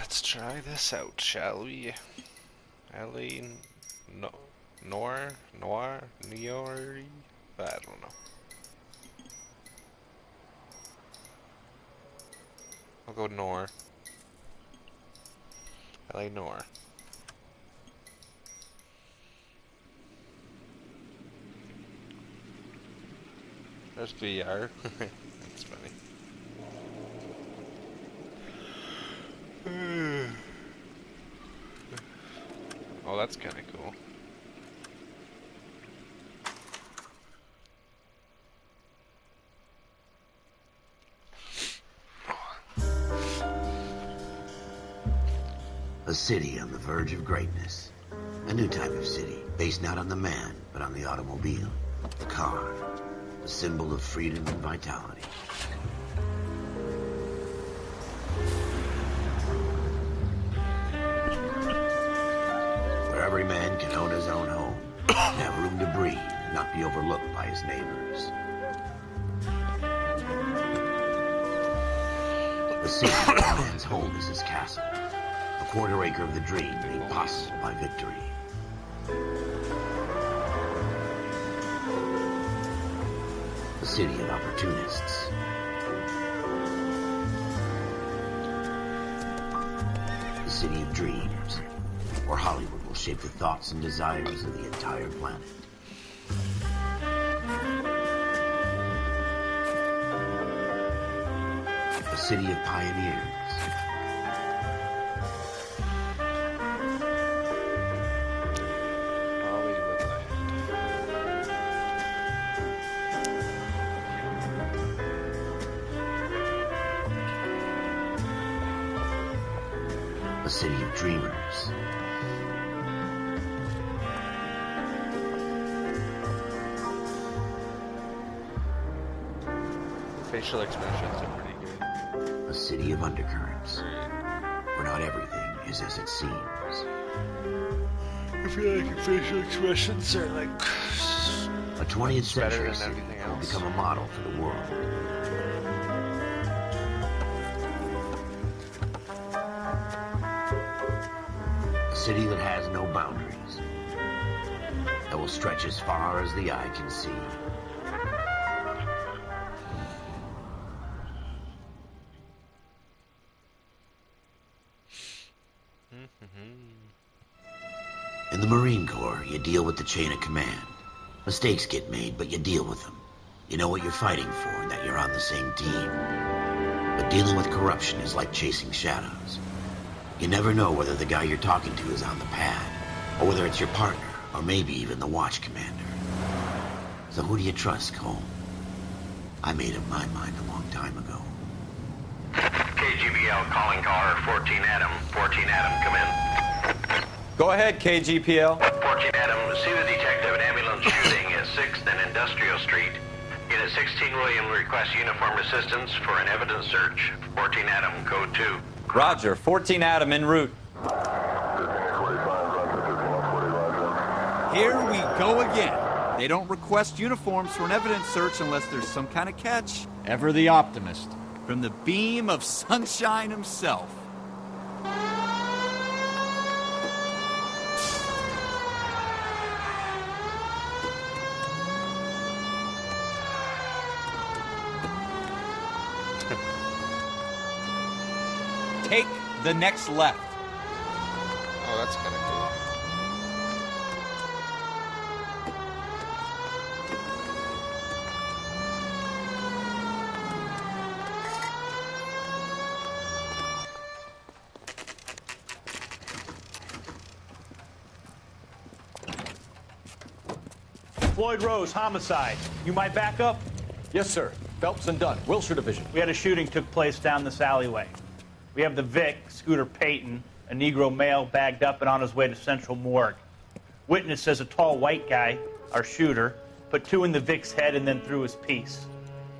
Let's try this out, shall we? Ellie, Noir, Niori? I don't know. I'll go Nor. LA Nor. There's VR. That's funny. Oh, that's kind of cool. A city on the verge of greatness. A new type of city, based not on the man, but on the automobile. The car. A symbol of freedom and vitality. Where every man can own his own home, and have room to breathe, and not be overlooked by his neighbors. The city where a man's home is his castle. A quarter acre of the dream made possible by victory. A city of opportunists. The city of dreams, where Hollywood will shape the thoughts and desires of the entire planet. A city of pioneers. A city of dreamers. Facial expressions are pretty good. A city of undercurrents, where not everything is as it seems. I feel like facial expressions are like a 20th century than everything will else. become a model for the world. A city that has no boundaries, that will stretch as far as the eye can see. In the Marine Corps, you deal with the chain of command. Mistakes get made, but you deal with them. You know what you're fighting for and that you're on the same team. But dealing with corruption is like chasing shadows. You never know whether the guy you're talking to is on the pad, or whether it's your partner, or maybe even the watch commander. So who do you trust, Cole? I made up my mind a long time ago. KGBL calling caller 14 Adam. 14 Adam, come in. Go ahead, KGPL. 14 Adam, see the detective at ambulance shooting at 6th and Industrial Street. Unit 16 William requests uniformed assistance for an evidence search. 14 Adam, code 2. Roger, 14 Adam en route. Here we go again. They don't request uniforms for an evidence search unless there's some kind of catch. Ever the optimist. From the beam of sunshine himself. Take the next left. Oh, that's kind of cool. Floyd Rose, homicide. You might back up? Yes, sir. Phelps and Dunn, Wilshire Division. We had a shooting took place down this alleyway. We have the Vic, Scooter Payton, a Negro male bagged up and on his way to Central Morgue. Witness says a tall white guy, our shooter, put 2 in the Vic's head and then threw his piece.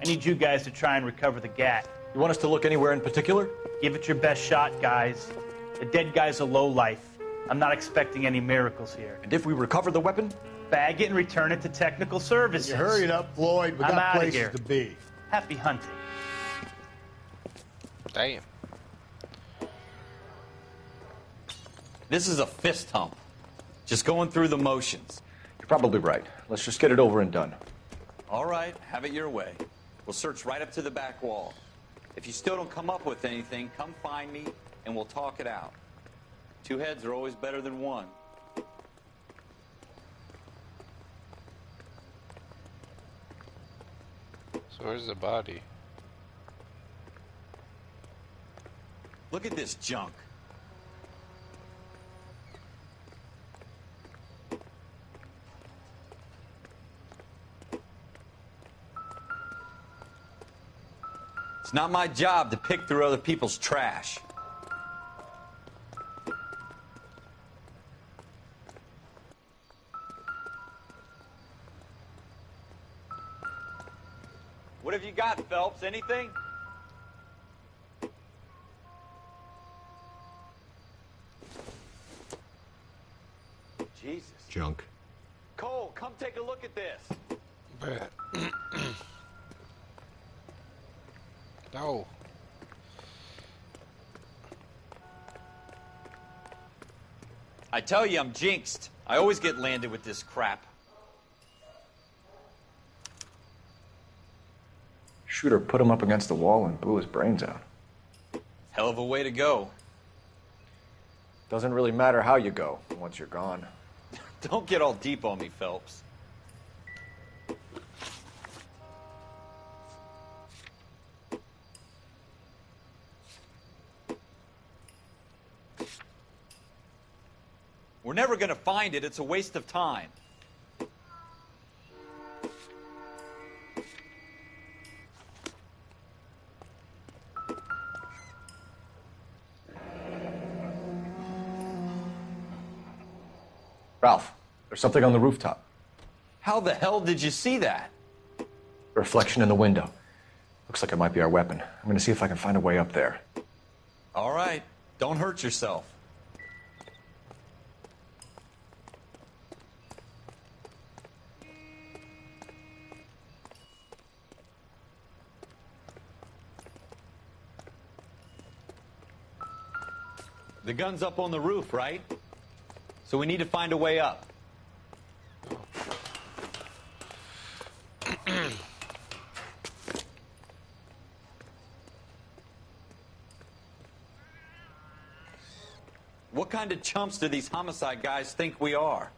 I need you guys to try and recover the gat. You want us to look anywhere in particular? Give it your best shot, guys. The dead guy's a lowlife. I'm not expecting any miracles here. And if we recover the weapon? Bag it and return it to technical services. You hurry it up, Floyd. We I'm got outta places here. to be. Happy hunting. Damn. This is a fist hump. Just going through the motions. You're probably right. Let's just get it over and done. All right, have it your way. We'll search right up to the back wall. If you still don't come up with anything, come find me and we'll talk it out. Two heads are always better than one. So where's the body? Look at this junk. It's not my job to pick through other people's trash. What have you got, Phelps? Anything? Jesus. Junk. Cole, come take a look at this. Bruh. No. I tell you, I'm jinxed. I always get landed with this crap. Shooter put him up against the wall and blew his brains out. Hell of a way to go. Doesn't really matter how you go once you're gone. Don't get all deep on me, Phelps. We're never going to find it. It's a waste of time. Ralph, there's something on the rooftop. How the hell did you see that? A reflection in the window. Looks like it might be our weapon. I'm going to see if I can find a way up there. All right. Don't hurt yourself. The gun's up on the roof, right? So we need to find a way up. What kind of chumps do these homicide guys think we are?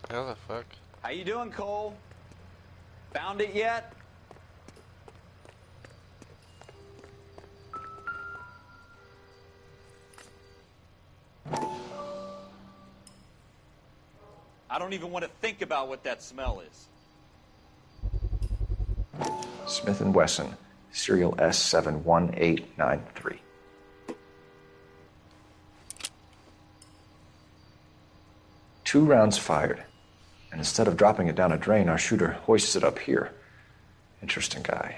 How the fuck? How you doing, Cole? Found it yet? I don't even want to think about what that smell is. Smith & Wesson, serial S71893. Two rounds fired. And instead of dropping it down a drain, our shooter hoists it up here. Interesting guy.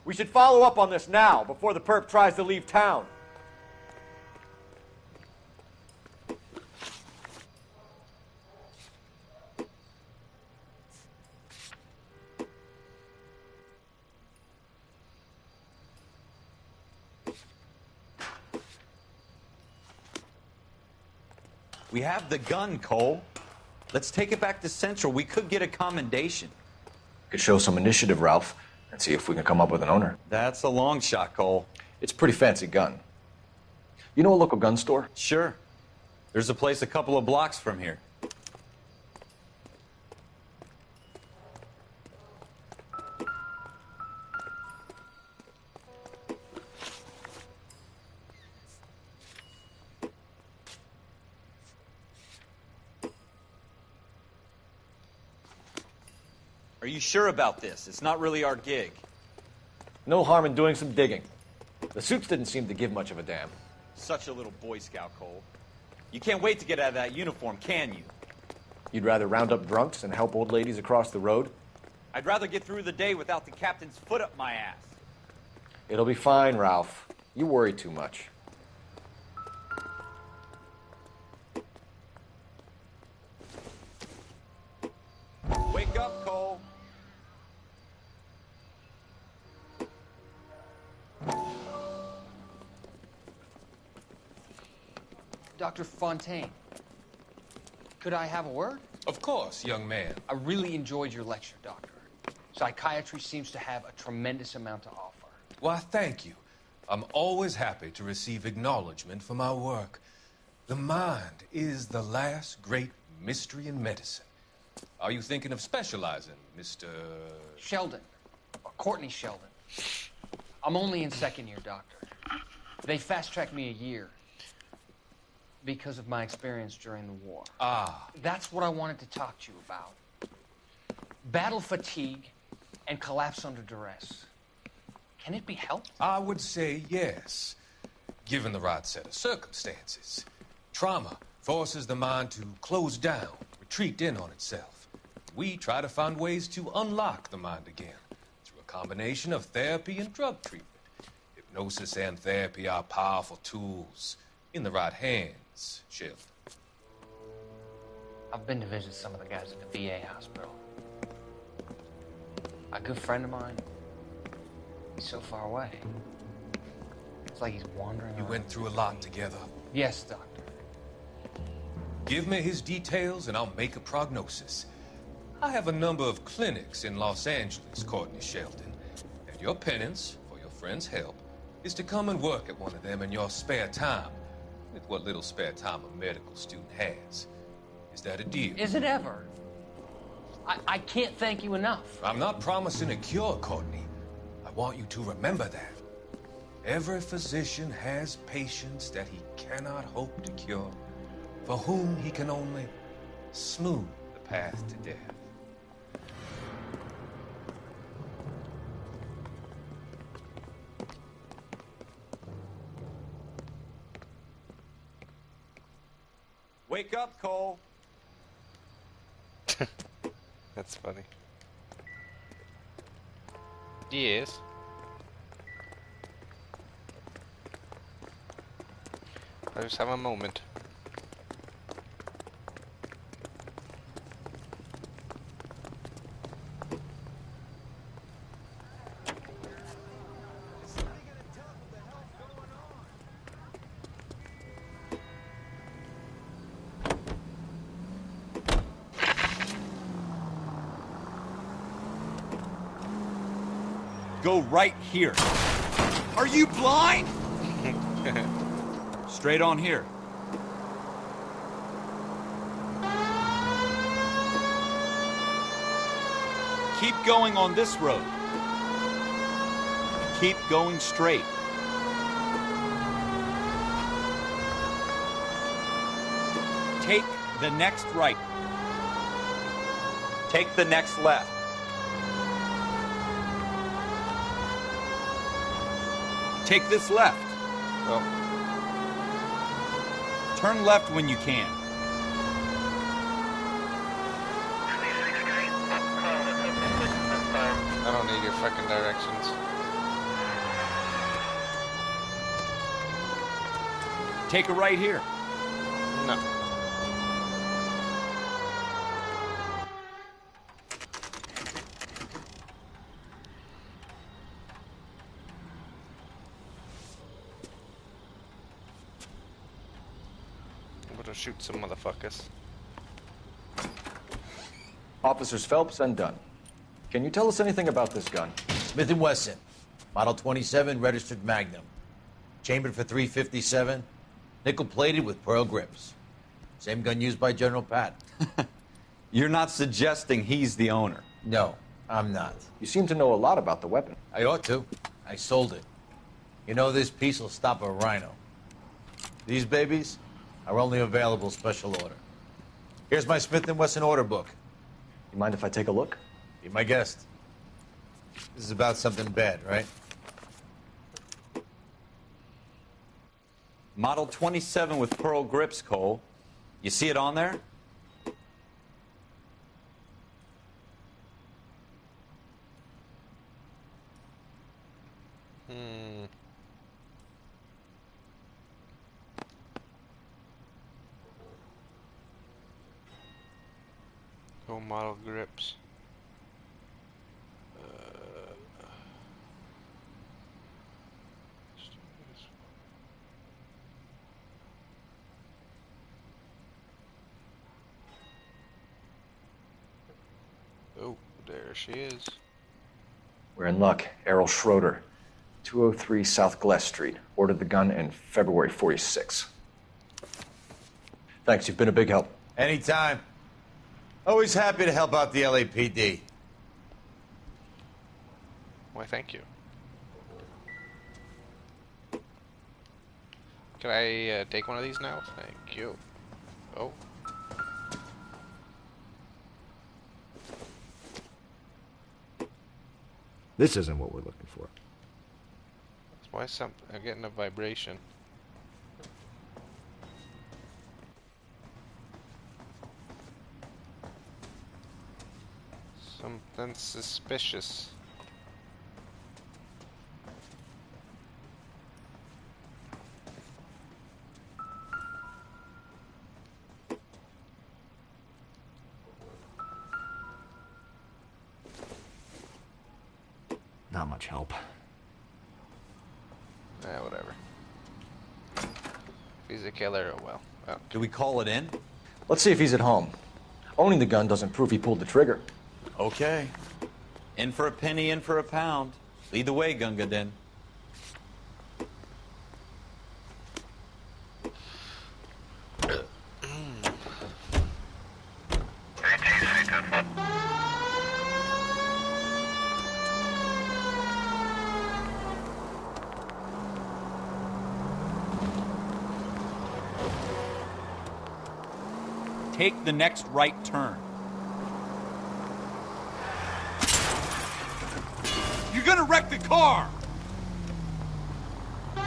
We should follow up on this now, before the perp tries to leave town. We have the gun, Cole. Let's take it back to Central. We could get a commendation. Could show some initiative, Ralph, and see if we can come up with an owner. That's a long shot, Cole. It's a pretty fancy gun. You know a local gun store? Sure. There's a place a couple of blocks from here. Are you sure about this? It's not really our gig. No harm in doing some digging. The suits didn't seem to give much of a damn. Such a little Boy Scout, Cole. You can't wait to get out of that uniform, can you? You'd rather round up drunks than help old ladies across the road? I'd rather get through the day without the captain's foot up my ass. It'll be fine, Ralph. You worry too much. Wake up, Cole. Dr. Fontaine, could I have a word? Of course, young man. I really enjoyed your lecture, Doctor. Psychiatry seems to have a tremendous amount to offer. Why, thank you. I'm always happy to receive acknowledgement for my work. The mind is the last great mystery in medicine. Are you thinking of specializing, Mr. Sheldon, or Courtney Sheldon. I'm only in second year, Doctor. They fast-tracked me a year because of my experience during the war. Ah. That's what I wanted to talk to you about. Battle fatigue and collapse under duress. Can it be helped? I would say yes, given the right set of circumstances. Trauma forces the mind to close down, retreat in on itself. We try to find ways to unlock the mind again through a combination of therapy and drug treatment. Hypnosis and therapy are powerful tools in the right hands, Sheldon. I've been to visit some of the guys at the VA hospital. A good friend of mine, he's so far away. It's like he's wandering You around. went through a lot together. Yes, Doctor. Give me his details and I'll make a prognosis. I have a number of clinics in Los Angeles, Courtney Sheldon, and your penance, for your friend's help, is to come and work at one of them in your spare time, with what little spare time a medical student has. Is that a deal? Is it ever? I can't thank you enough. I'm not promising a cure, Courtney. I want you to remember that. Every physician has patients that he cannot hope to cure, for whom he can only smooth the path to death. Wake up, Cole. That's funny. Yes. I just have a moment. Go right here. Are you blind? Straight on here. Keep going on this road. Keep going straight. Take the next right. Take the next left. Take this left. Well, Turn left when you can. I don't need your fucking directions. Take a right here. No. I'm gonna shoot some motherfuckers. Officers Phelps and Dunn. Can you tell us anything about this gun? Smith & Wesson, Model 27, registered Magnum. Chambered for .357, nickel-plated with pearl grips. Same gun used by General Patton. You're not suggesting he's the owner. No, I'm not. You seem to know a lot about the weapon. I ought to. I sold it. You know, this piece will stop a rhino. These babies are only available special order. Here's my Smith & Wesson order book. You mind if I take a look? Be my guest. This is about something bad, right? Model 27 with pearl grips, Cole. You see it on there? model grips. Oh, there she is. We're in luck. Errol Schroeder, 203 South Glass Street. Ordered the gun in February 46. Thanks, you've been a big help. Anytime. Always happy to help out the LAPD. Why, thank you. Can I take one of these now? Thank you. Oh. This isn't what we're looking for. Why I'm getting a vibration. Something suspicious. Not much help. Whatever. If he's a killer, oh well. Oh. Do we call it in? Let's see if he's at home. Owning the gun doesn't prove he pulled the trigger. Okay. In for a penny, in for a pound. Lead the way, Gunga Din. Take the next right turn. You're gonna wreck the car! Now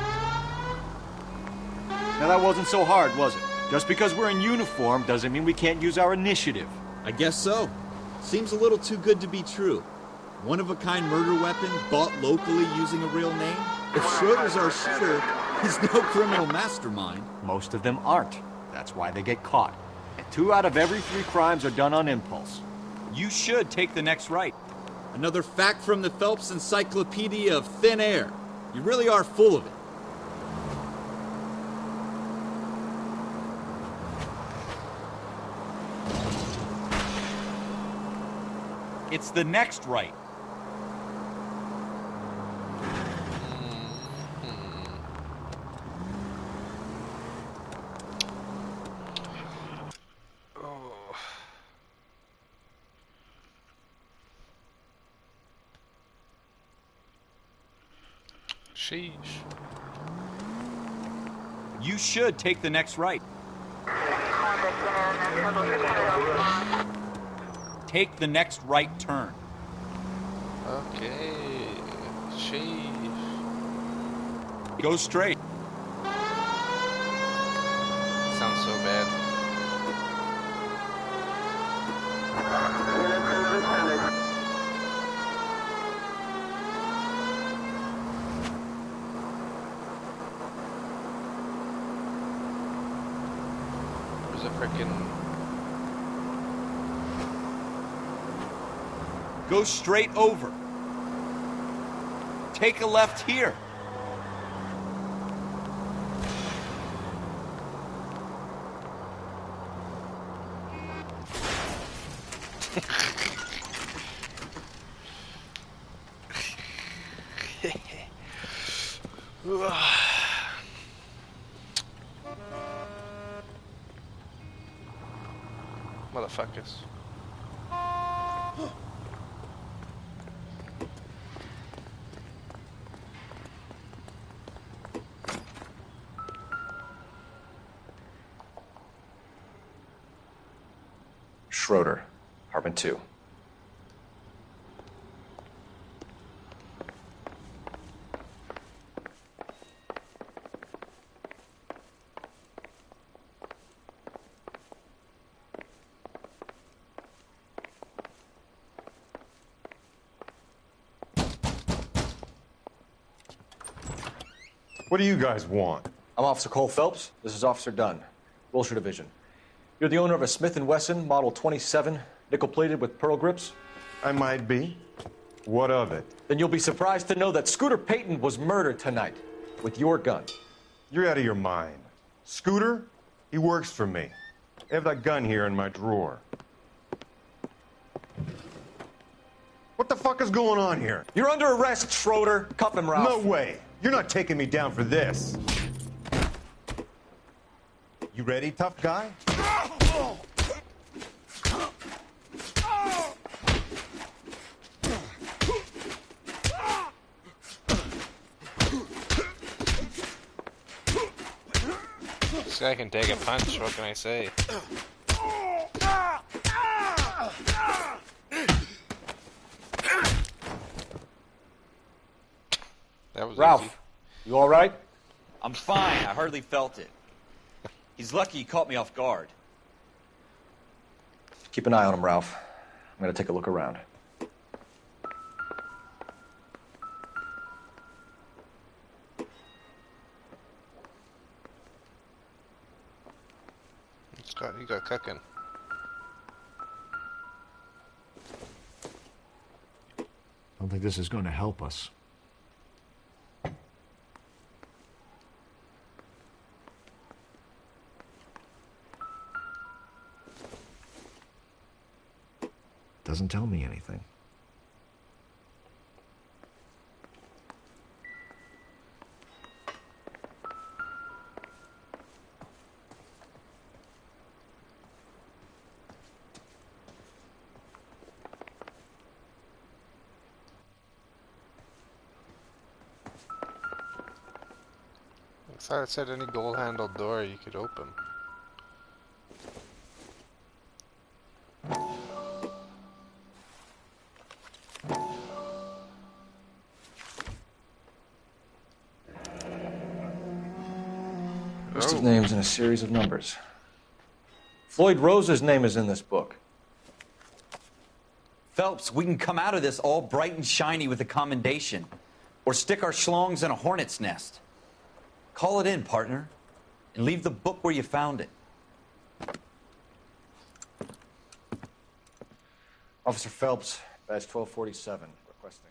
that wasn't so hard, was it? Just because we're in uniform doesn't mean we can't use our initiative. I guess so. Seems a little too good to be true. One-of-a-kind murder weapon bought locally using a real name? If Schroeder's our shooter, he's no criminal mastermind. Most of them aren't. That's why they get caught. And 2 out of every 3 crimes are done on impulse. You should take the next right. Another fact from the Phelps Encyclopedia of Thin Air. You really are full of it. It's the next right. Sheesh. You should take the next right. Take the next right turn. Okay. Sheesh. Go straight. Sounds so bad. There's a frickin'... Go straight over. Take a left here. Motherfuckers. Schroeder, apartment 2. What do you guys want? I'm Officer Cole Phelps. This is Officer Dunn, Wilshire Division. You're the owner of a Smith & Wesson Model 27 Nickel-plated with pearl grips? I might be. What of it? Then you'll be surprised to know that Scooter Payton was murdered tonight with your gun. You're out of your mind. Scooter? He works for me. I have that gun here in my drawer. What the fuck is going on here? You're under arrest, Schroeder. Cuff him, Ralph. No way. You're not taking me down for this. You ready, tough guy? This guy can take a punch, what can I say? That was Ralph, easy. you all right? I'm fine. I hardly felt it. He's lucky he caught me off guard. Keep an eye on him, Ralph. I'm gonna take a look around. You got cooking. I don't think this is going to help us. Doesn't tell me anything. I thought it said any gold-handled door you could open. List of names and a series of numbers. Floyd Rose's name is in this book. Phelps, we can come out of this all bright and shiny with a commendation. Or stick our schlongs in a hornet's nest. Call it in, partner. And leave the book where you found it. Officer Phelps, badge 1247, requesting.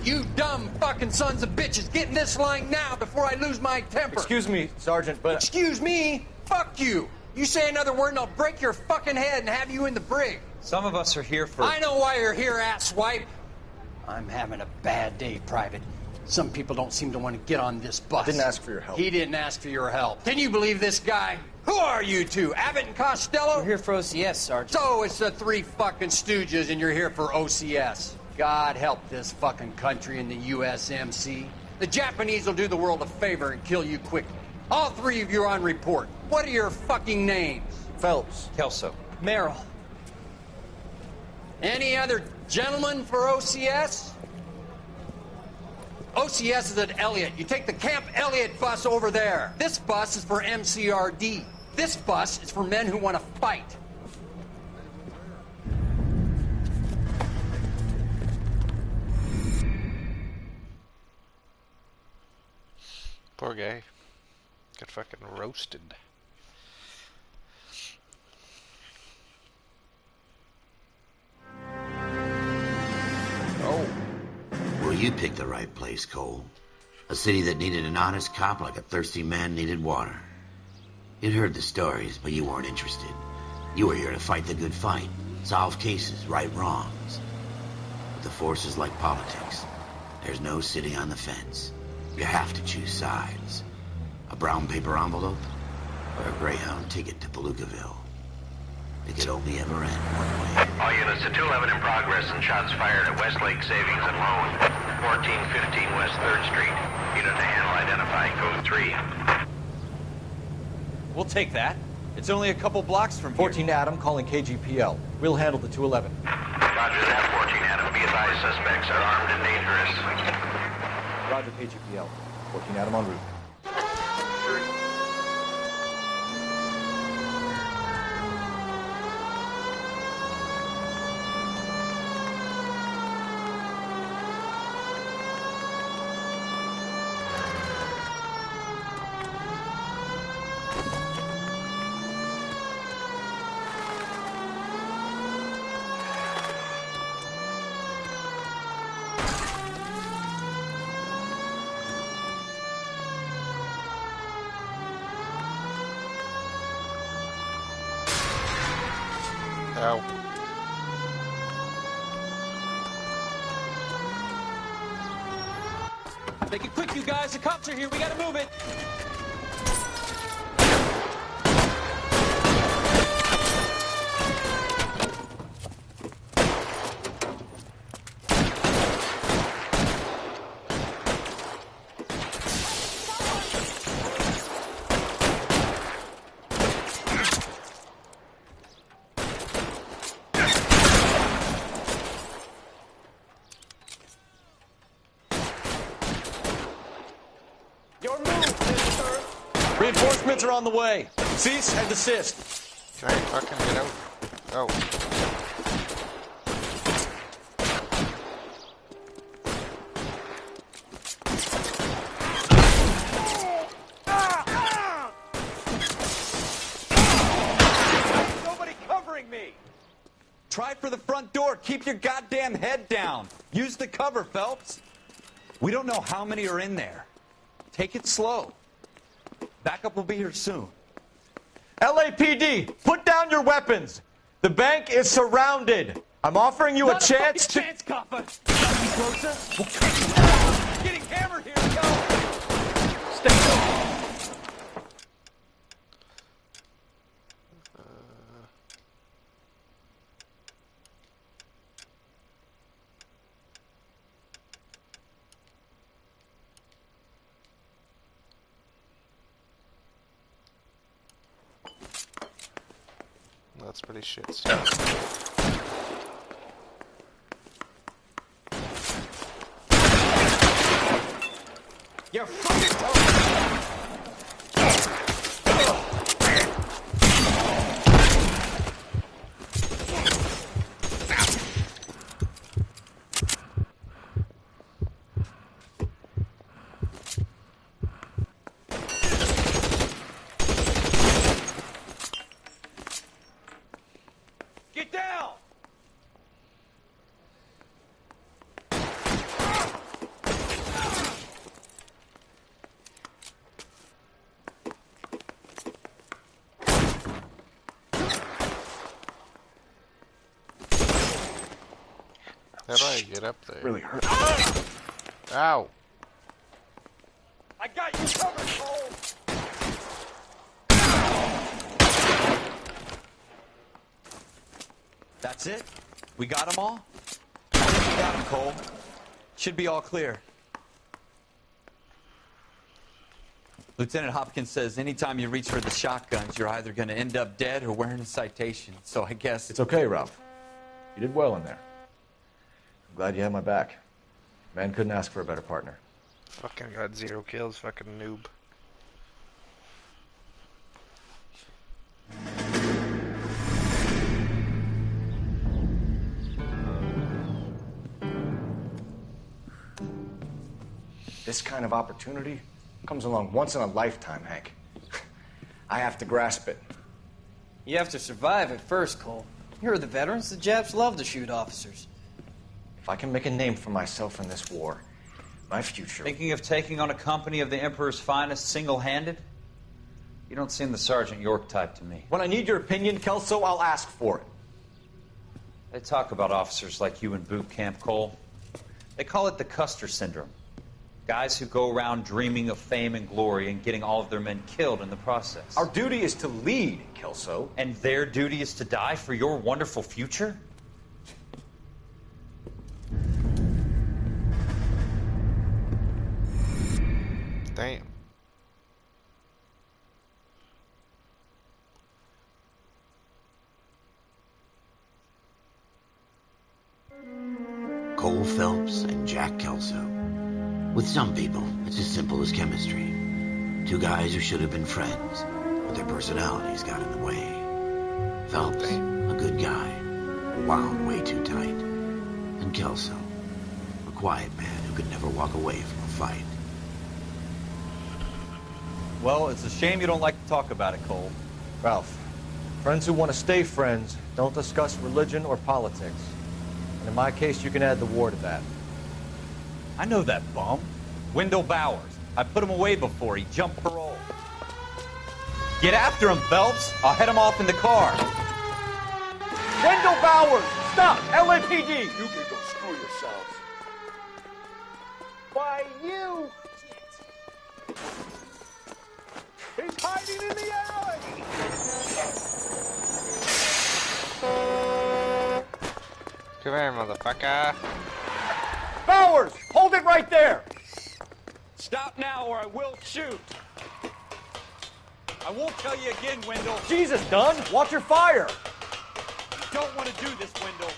You dumb fucking sons of bitches, get in this line now before I lose my temper. Excuse me, Sergeant, but... Excuse me? Fuck you. You say another word and I'll break your fucking head and have you in the brig. Some of us are here for... I know why you're here, asswipe. I'm having a bad day, Private. Some people don't seem to want to get on this bus. Didn't ask for your help. He didn't ask for your help. Can you believe this guy? Who are you two? Abbott and Costello? We're here for OCS, Sergeant. So it's the three fucking stooges and you're here for OCS. God help this fucking country and the USMC. The Japanese will do the world a favor and kill you quickly. All three of you are on report. What are your fucking names? Phelps. Kelso. Merrill. Any other gentlemen for OCS? OCS is at Elliott. You take the Camp Elliott bus over there. This bus is for MCRD. This bus is for men who want to fight. Poor guy. Got fucking roasted. Oh. Well, you picked the right place, Cole. A city that needed an honest cop like a thirsty man needed water. You'd heard the stories, but you weren't interested. You were here to fight the good fight, solve cases, right wrongs. But the force is like politics. There's no sitting on the fence. You have to choose sides. A brown paper envelope or a Greyhound ticket to Palookaville. It could only ever end one way. All units to 211 in progress and shots fired at Westlake Savings and Loan, 1415 West 3rd Street. unit to handle identifying code 3. We'll take that. It's only a couple blocks from here. 14 Adam calling KGPL. We'll handle the 211. Roger that, 14 Adam. Be advised, suspects are armed and dangerous. Roger, KGPL. 14 Adam en route. Ow. Make it quick, you guys. The cops are here. We gotta move it. Reinforcements are on the way. Cease and desist. Can I fucking get out? Oh. Nobody covering me. Try for the front door. Keep your goddamn head down. Use the cover, Phelps. We don't know how many are in there. Take it slow. Backup will be here soon. LAPD, put down your weapons. The bank is surrounded. I'm offering you a chance to... chance, copper. Closer. Getting hammered here. Go. Stay close. That's pretty shit stuff. You're fucking Get down! How do I get up there? Really hurt. Ow! I got you covered, Cole! That's it? We got them all? I think we got them, Cole. Should be all clear. Lieutenant Hopkins says anytime you reach for the shotguns, you're either going to end up dead or wearing a citation. So I guess... It's okay, Ralph. You did well in there. I'm glad you had my back. Man couldn't ask for a better partner. Fucking got 0 kills, fucking noob. This kind of opportunity comes along once in a lifetime, Hank. I have to grasp it. You have to survive it first, Cole. Here are the veterans. The Japs love to shoot officers. If I can make a name for myself in this war, my future... Thinking of taking on a company of the Emperor's finest single-handed? You don't seem the Sergeant York type to me. When I need your opinion, Kelso, I'll ask for it. They talk about officers like you in boot camp, Cole. They call it the Custer syndrome. Guys who go around dreaming of fame and glory and getting all of their men killed in the process. Our duty is to lead, Kelso. And their duty is to die for your wonderful future? Damn. Cole Phelps and Jack Kelso. With some people, it's as simple as chemistry. Two guys who should have been friends, but their personalities got in the way. Phelps, a good guy, wound way too tight. And Kelso, a quiet man who could never walk away from a fight. Well, it's a shame you don't like to talk about it, Cole. Ralph, friends who want to stay friends don't discuss religion or politics. And in my case, you can add the war to that. I know that bum. Wendell Bowers. I put him away before. He jumped parole. Get after him, Phelps. I'll head him off in the car. Wendell Bowers! Stop! LAPD! You can go screw yourselves. Why, you! He's hiding in the alley! Come here, motherfucker. Bowers! Hold it right there! Stop now or I will shoot. I won't tell you again, Wendell. Jesus, Dunn! Watch your fire! You don't want to do this, Wendell.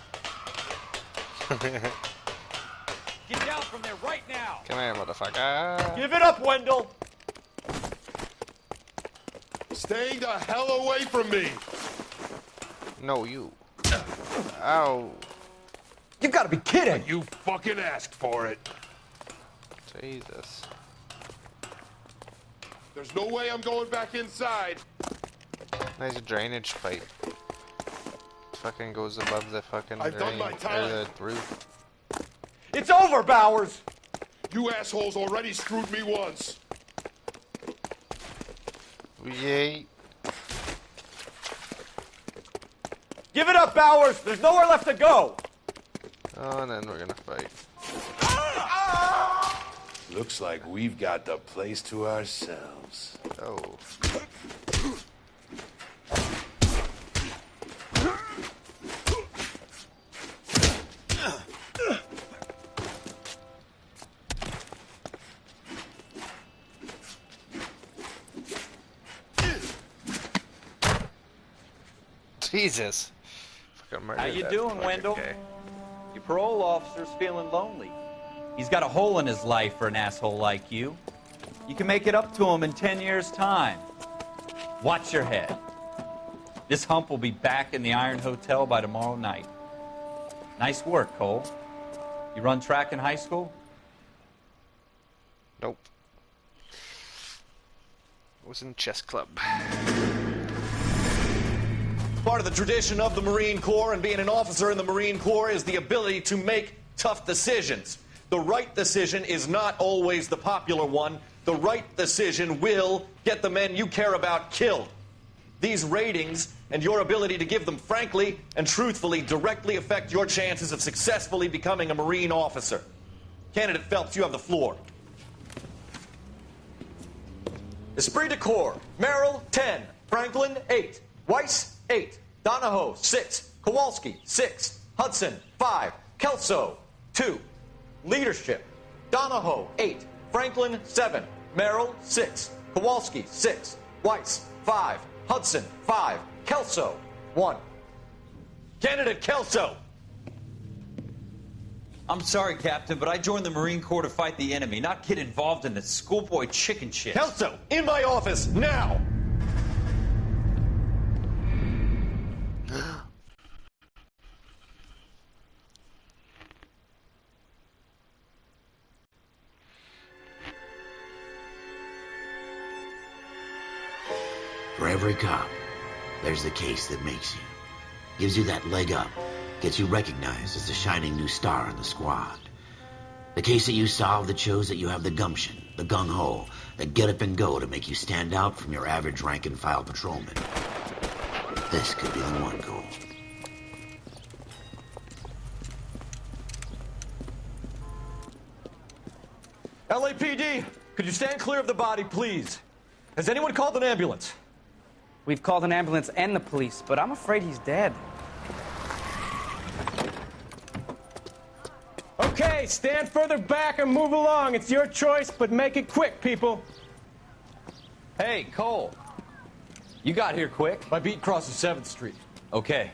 Get down from there right now. Come here, motherfucker. Give it up, Wendell! Stay the hell away from me! No, you. Ow. You gotta be kidding! You fucking asked for it. Jesus. There's no way I'm going back inside. Nice drainage pipe. Fucking goes above the fucking I've done my time. the roof. It's over, Bowers! You assholes already screwed me once. Yay. Give it up, Bowers! There's nowhere left to go! Oh, and then we're gonna fight. Looks like we've got the place to ourselves. Oh. Jesus. How you doing, Wendell? Your parole officer's feeling lonely. He's got a hole in his life for an asshole like you. You can make it up to him in 10 years' time. Watch your head. This hump will be back in the Iron Hotel by tomorrow night. Nice work, Cole. You run track in high school? Nope. It was in chess club. Part of the tradition of the Marine Corps and being an officer in the Marine Corps is the ability to make tough decisions. The right decision is not always the popular one. The right decision will get the men you care about killed. These ratings and your ability to give them frankly and truthfully directly affect your chances of successfully becoming a Marine officer. Candidate Phelps, you have the floor. Esprit de Corps, Merrill, 10. Franklin, 8. Weiss, 8. Donahoe, 6. Kowalski, 6. Hudson, 5. Kelso, 2. Leadership, Donahoe, 8. Franklin, 7. Merrill, 6. Kowalski, 6. Weiss, 5. Hudson, 5. Kelso, 1. Candidate Kelso! I'm sorry, Captain, but I joined the Marine Corps to fight the enemy, not get involved in this schoolboy chicken shit. Kelso, in my office, now! For every cop, there's the case that makes you. Gives you that leg up. Gets you recognized as the shining new star in the squad. The case that you solve that shows that you have the gumption, the gung-ho, the get up and go to make you stand out from your average rank-and-file patrolman. This could be the one, Cole. LAPD, could you stand clear of the body, please? Has anyone called an ambulance? We've called an ambulance and the police, but I'm afraid he's dead. Okay, Okay, stand further back and move along. It's your choice, but make it quick, people. Hey, Cole. You got here quick. My beat crosses 7th Street. Okay.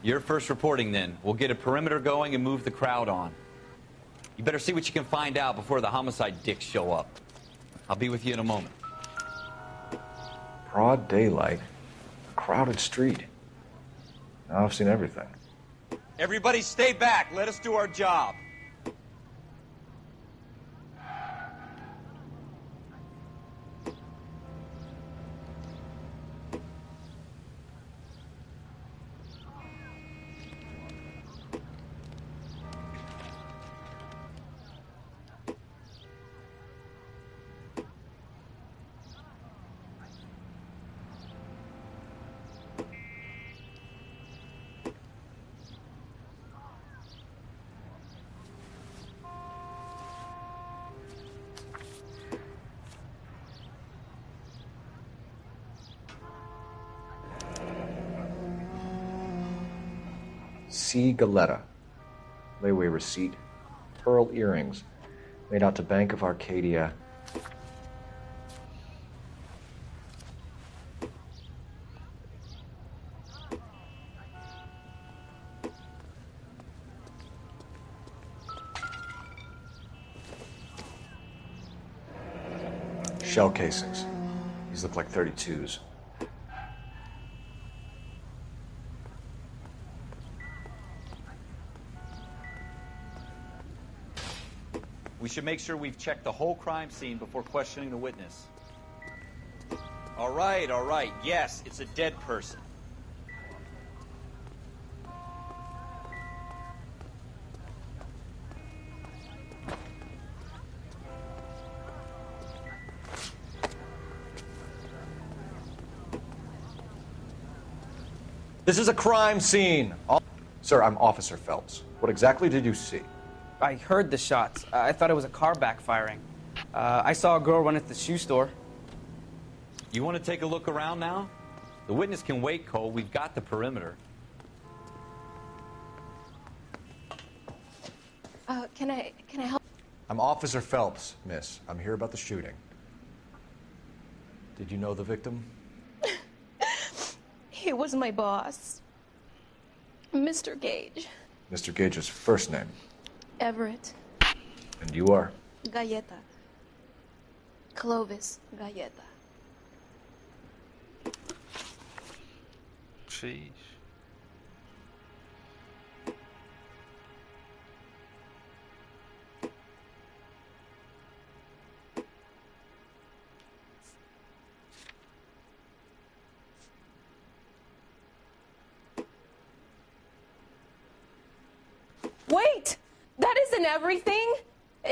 You're first reporting then. We'll get a perimeter going and move the crowd on. You better see what you can find out before the homicide dicks show up. I'll be with you in a moment. Broad daylight. A crowded street. Now I've seen everything. Everybody stay back. Let us do our job. C. Galetta. Layaway receipt. Pearl earrings. Made out to Bank of Arcadia. Shell casings. These look like 32s. We should make sure we've checked the whole crime scene before questioning the witness. All right, all right. Yes, it's a dead person. This is a crime scene. Sir, I'm Officer Phelps. What exactly did you see? I heard the shots. I thought it was a car backfiring. I saw a girl run at the shoe store. You want to take a look around now? The witness can wait, Cole. We've got the perimeter. Can I help? I'm Officer Phelps, miss. I'm here about the shooting. Did you know the victim? He was my boss, Mr. Gage. Mr. Gage's first name. Everett. And you are? Galleta. Clovis Galleta. Sheesh. Wait! That isn't everything!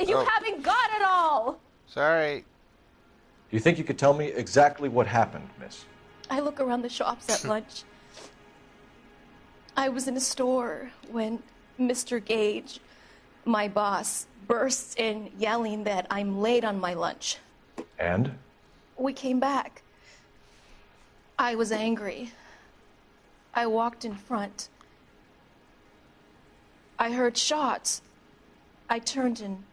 You haven't got it all! Sorry. Do you think you could tell me exactly what happened, miss? I look around the shops at lunch. I was in a store when Mr. Gage, my boss, bursts in yelling that I'm late on my lunch. And? We came back. I was angry. I walked in front. I heard shots. I turned and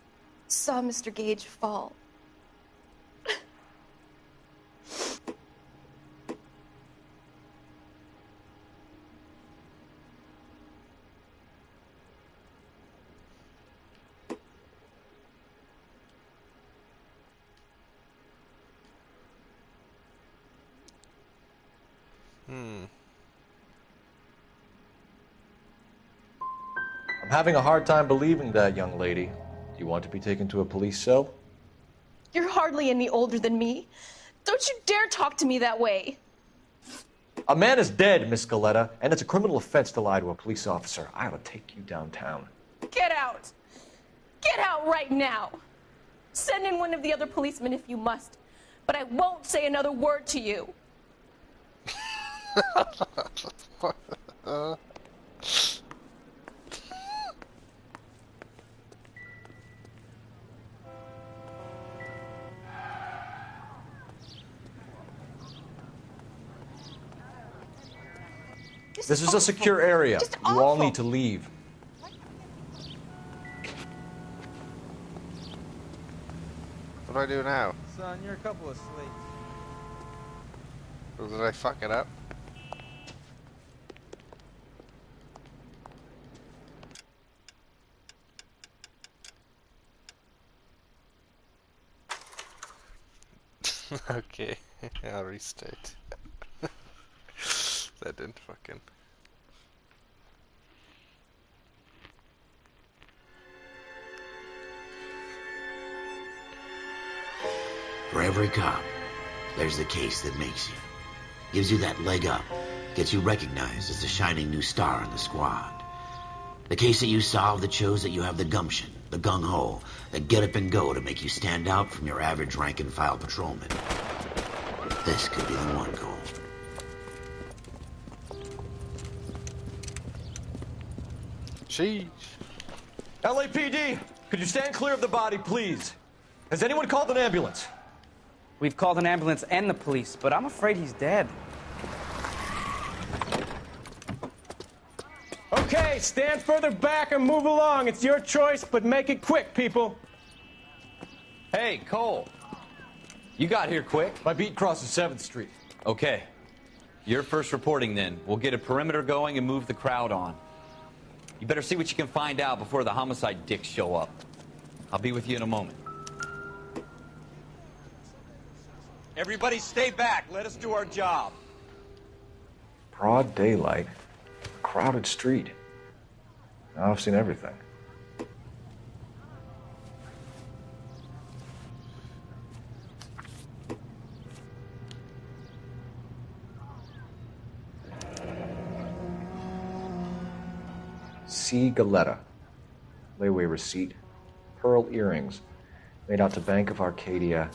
saw Mr. Gage fall. I'm having a hard time believing that, young lady. Do you want to be taken to a police cell? You're hardly any older than me. Don't you dare talk to me that way. A man is dead, Miss Galetta, and it's a criminal offense to lie to a police officer. I ought to take you downtown. Get out. Get out right now. Send in one of the other policemen if you must, but I won't say another word to you. This is a secure area. You all need to leave. do I do now? Son, you're a couple of slates. Or did I fuck it up? Okay, I'll restart. That didn't fucking... For every cop, there's the case that makes you. Gives you that leg up. Gets you recognized as the shining new star in the squad. The case that you solve that shows that you have the gumption, the gung-ho, the get up and go to make you stand out from your average rank-and-file patrolman. This could be the one, Cole. Sheesh. LAPD, could you stand clear of the body, please? Has anyone called an ambulance? We've called an ambulance and the police, but I'm afraid he's dead. Okay, stand further back and move along. It's your choice, but make it quick, people. Hey, Cole. You got here quick. My beat crosses 7th Street. Okay. You're first reporting then. We'll get a perimeter going and move the crowd on. You better see what you can find out before the homicide dicks show up. I'll be with you in a moment. Everybody stay back. Let us do our job. Broad daylight. Crowded street. Now I've seen everything. C. Galetta. Layaway receipt. Pearl earrings. Made out to Bank of Arcadia.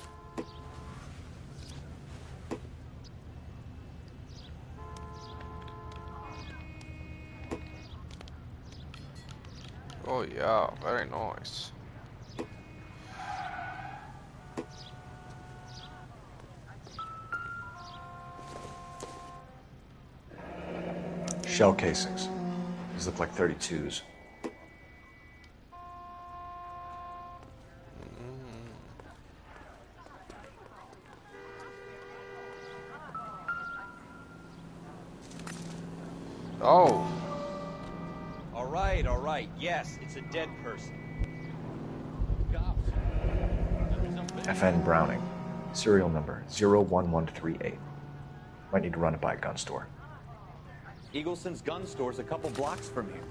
Oh yeah, very nice. Shell casings. These look like 32s. Oh. All right. Yes, it's a dead person. FN Browning. Serial number 01138. Might need to run it by a gun store. Eagleson's gun store's a couple blocks from here.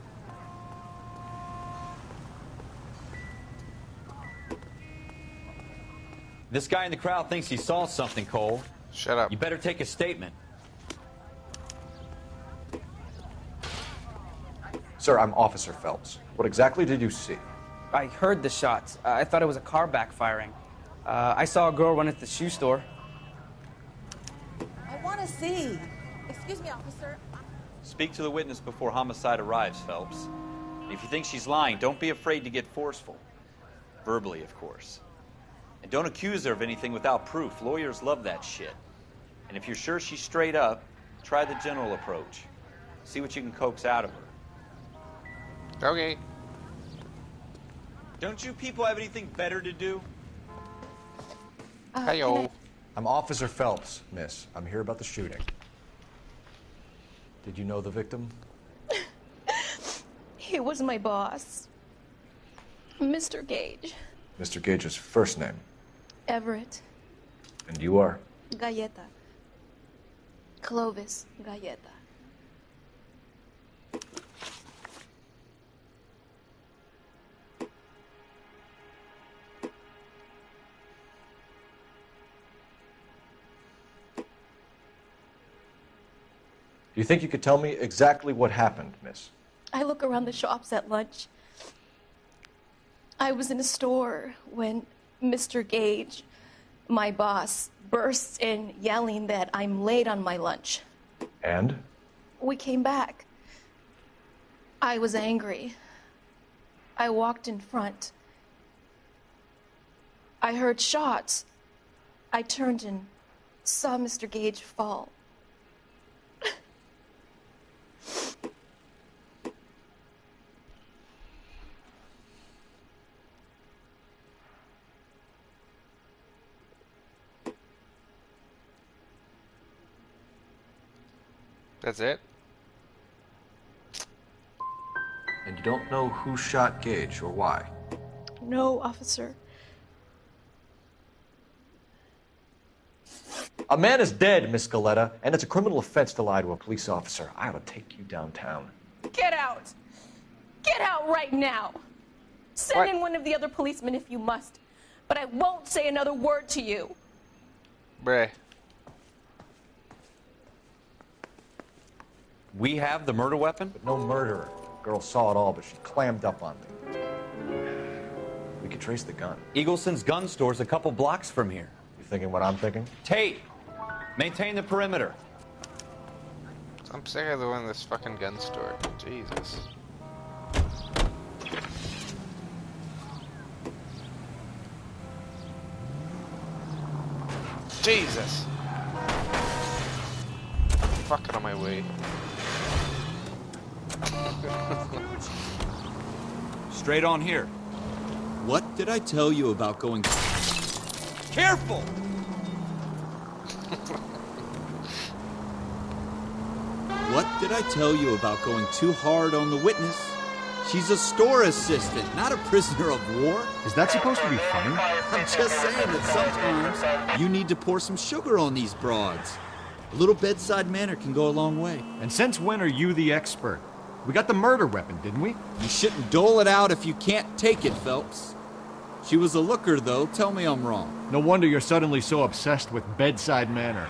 This guy in the crowd thinks he saw something, Cole. Shut up. You better take a statement. Sir, I'm Officer Phelps. What exactly did you see? I heard the shots. I thought it was a car backfiring. I saw a girl run at the shoe store. I want to see. Excuse me, officer. Speak to the witness before homicide arrives, Phelps. If you think she's lying, don't be afraid to get forceful. Verbally, of course. And don't accuse her of anything without proof. Lawyers love that shit. And if you're sure she's straight up, try the general approach. See what you can coax out of her. Okay. Don't you people have anything better to do? Hi-yo. I'm Officer Phelps, miss. I'm here about the shooting. Did you know the victim? He was my boss, Mr. Gage. Mr. Gage's first name. Everett. And you are? Galleta. Clovis Galleta. Do you think you could tell me exactly what happened, miss? I look around the shops at lunch. I was in a store when Mr. Gage, my boss, bursts in yelling that I'm late on my lunch. And? We came back. I was angry. I walked in front. I heard shots. I turned and saw Mr. Gage fall. That's it? And you don't know who shot Gage or why? No, officer. A man is dead, Miss Galetta, and it's a criminal offense to lie to a police officer. I ought to take you downtown. Get out! Get out right now! Send in one of the other policemen if you must, but I won't say another word to you. Bruh. We have the murder weapon? But no murderer. The girl saw it all, but she clammed up on me. We could trace the gun. Eagleson's gun store's a couple blocks from here. You thinking what I'm thinking? Tate, maintain the perimeter. I'm sick of doing this fucking gun store. Jesus. Jesus. Fuck out of my way. Straight on here. What did I tell you about going... Careful! What did I tell you about going too hard on the witness? She's a store assistant, not a prisoner of war. Is that supposed to be funny? I'm just saying that sometimes you need to pour some sugar on these broads. A little bedside manner can go a long way. And since when are you the expert? We got the murder weapon, didn't we? You shouldn't dole it out if you can't take it, Phelps. She was a looker, though. Tell me I'm wrong. No wonder you're suddenly so obsessed with bedside manner.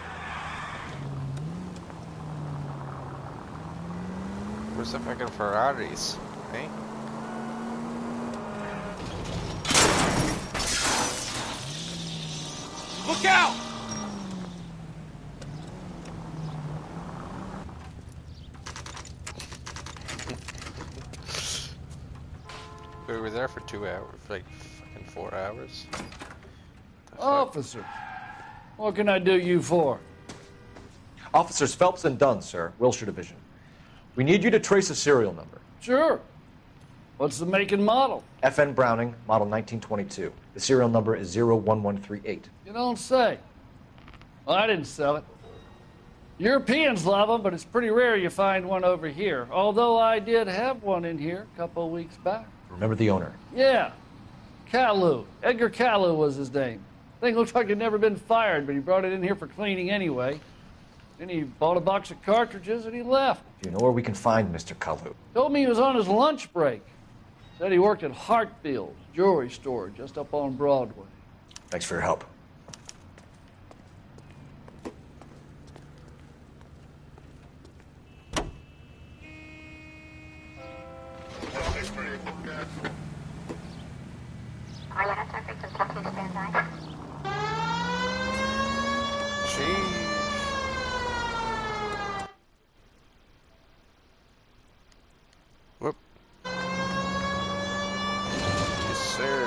Where's the fucking Ferraris? Eh? Look out! We were there for 2 hours, like fucking 4 hours. Officer, what can I do you for? Officers Phelps and Dunn, sir, Wilshire Division. We need you to trace a serial number. Sure. What's the make and model? FN Browning, model 1922. The serial number is 01138. You don't say. Well, I didn't sell it. Europeans love them, but it's pretty rare you find one over here. Although I did have one in here a couple of weeks back. Remember the owner? Yeah. Kalu. Edgar Kalu was his name. Thing looks like he'd never been fired, but he brought it in here for cleaning anyway. Then he bought a box of cartridges and he left. Do you know where we can find Mr. Kalu? Told me he was on his lunch break. Said he worked at Hartfield's jewelry store just up on Broadway. Thanks for your help. Whoop. Yes, sir.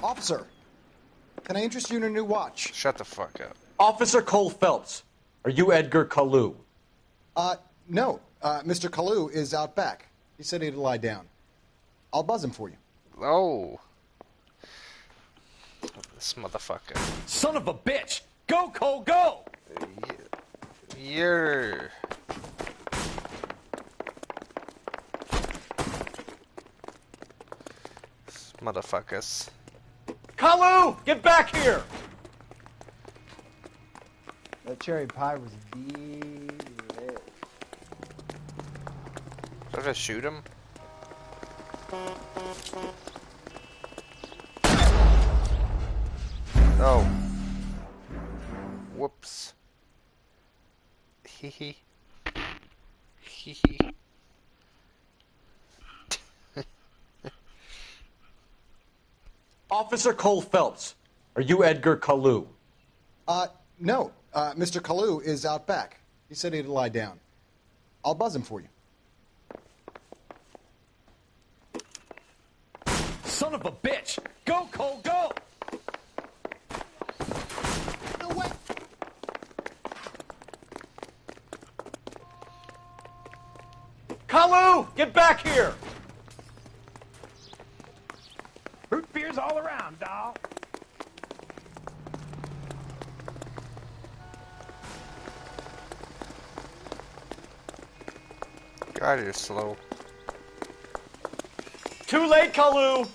Officer, can I interest you in a new watch? Shut the fuck up. Officer Cole Phelps, are you Edgar Kalu? No. Mr. Kalu is out back. He said he'd lie down. I'll buzz him for you. Oh. This motherfucker. Son of a bitch! Go, Cole, go! You're... Motherfuckers. Kalu, get back here! That cherry pie was delish. Should I just shoot him? Oh. Whoops. Hee hee. Hee hee. Officer Cole Phelps, are you Edgar Kalu? No. Mr. Kalu is out back. He said he'd lie down. I'll buzz him for you. Son of a bitch! Go, Cole, go! Kalu! Get back here! Root beers all around, doll. God, you're slow. Too late, Kalu!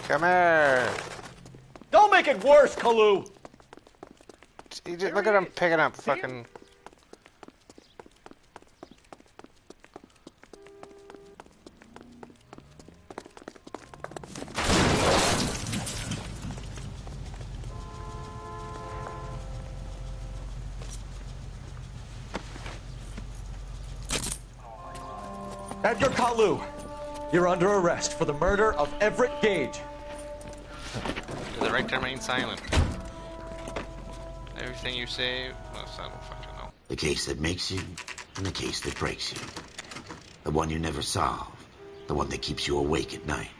Come here. Don't make it worse, Kalu! Look at him picking up fucking... Edgar Kalu, you're under arrest for the murder of Everett Gage. The director remains silent. Everything you say, well, I don't fucking know. The case that makes you, and the case that breaks you. The one you never solve. The one that keeps you awake at night.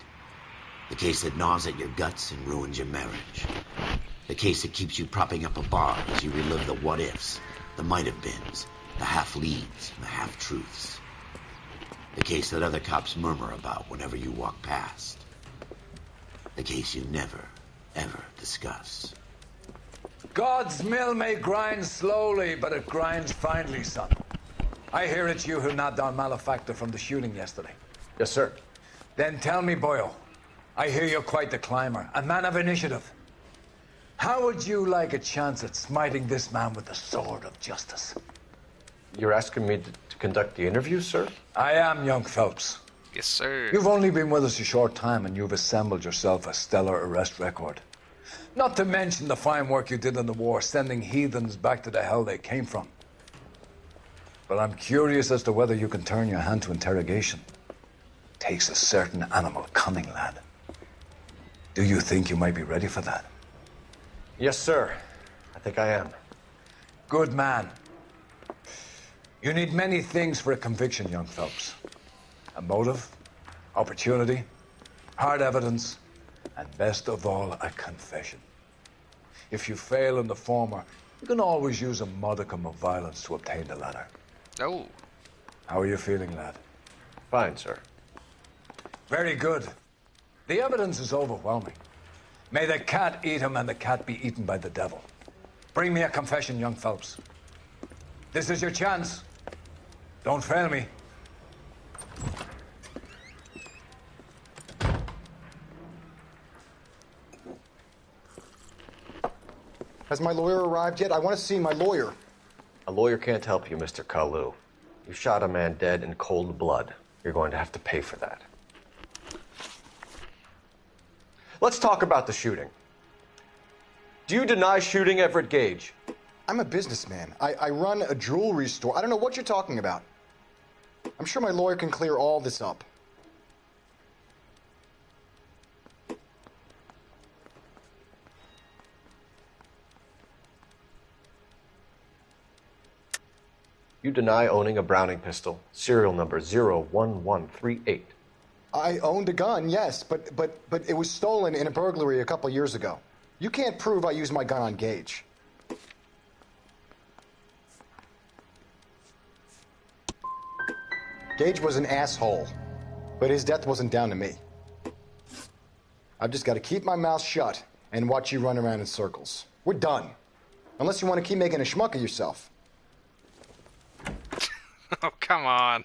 The case that gnaws at your guts and ruins your marriage. The case that keeps you propping up a bar as you relive the what-ifs, the might-have-beens, the half-leads, and the half-truths. The case that other cops murmur about whenever you walk past. The case you never, ever discuss. God's mill may grind slowly, but it grinds finely, son. I hear it's you who nabbed our malefactor from the shooting yesterday. Yes, sir. Then tell me, Boyle, I hear you're quite the climber, a man of initiative. How would you like a chance at smiting this man with the sword of justice? You're asking me to conduct the interview, sir? I am, young Phelps. Yes, sir. You've only been with us a short time, and you've assembled yourself a stellar arrest record. Not to mention the fine work you did in the war, sending heathens back to the hell they came from. But I'm curious as to whether you can turn your hand to interrogation. Takes a certain animal cunning, lad. Do you think you might be ready for that? Yes, sir. I think I am. Good man. You need many things for a conviction, young Phelps. A motive, opportunity, hard evidence, and best of all, a confession. If you fail in the former, you can always use a modicum of violence to obtain the latter. Oh. How are you feeling, lad? Fine, sir. Very good. The evidence is overwhelming. May the cat eat him and the cat be eaten by the devil. Bring me a confession, young Phelps. This is your chance. Don't fail me. Has my lawyer arrived yet? I want to see my lawyer. A lawyer can't help you, Mr. Kalu. You shot a man dead in cold blood. You're going to have to pay for that. Let's talk about the shooting. Do you deny shooting Everett Gage? I'm a businessman. I run a jewelry store. I don't know what you're talking about. I'm sure my lawyer can clear all this up. You deny owning a Browning pistol, serial number 01138. I owned a gun, yes, but it was stolen in a burglary a couple years ago. You can't prove I used my gun on Gage. Gage was an asshole, but his death wasn't down to me. I've just got to keep my mouth shut and watch you run around in circles. We're done. Unless you want to keep making a schmuck of yourself. Oh, come on.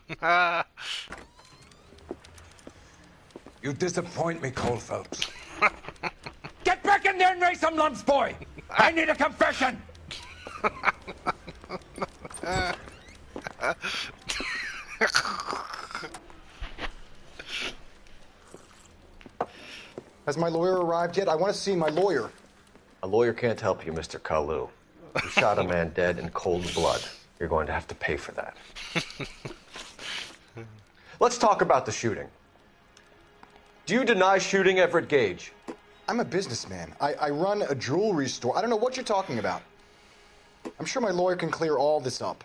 You disappoint me, Cole Phelps. Get back in there and raise some lumps, boy! I need a confession! Has my lawyer arrived yet? I want to see my lawyer. A lawyer can't help you, Mr. Kalu. You shot a man dead in cold blood. You're going to have to pay for that. Let's talk about the shooting. Do you deny shooting Everett Gage? I'm a businessman. I run a jewelry store. I don't know what you're talking about. I'm sure my lawyer can clear all this up.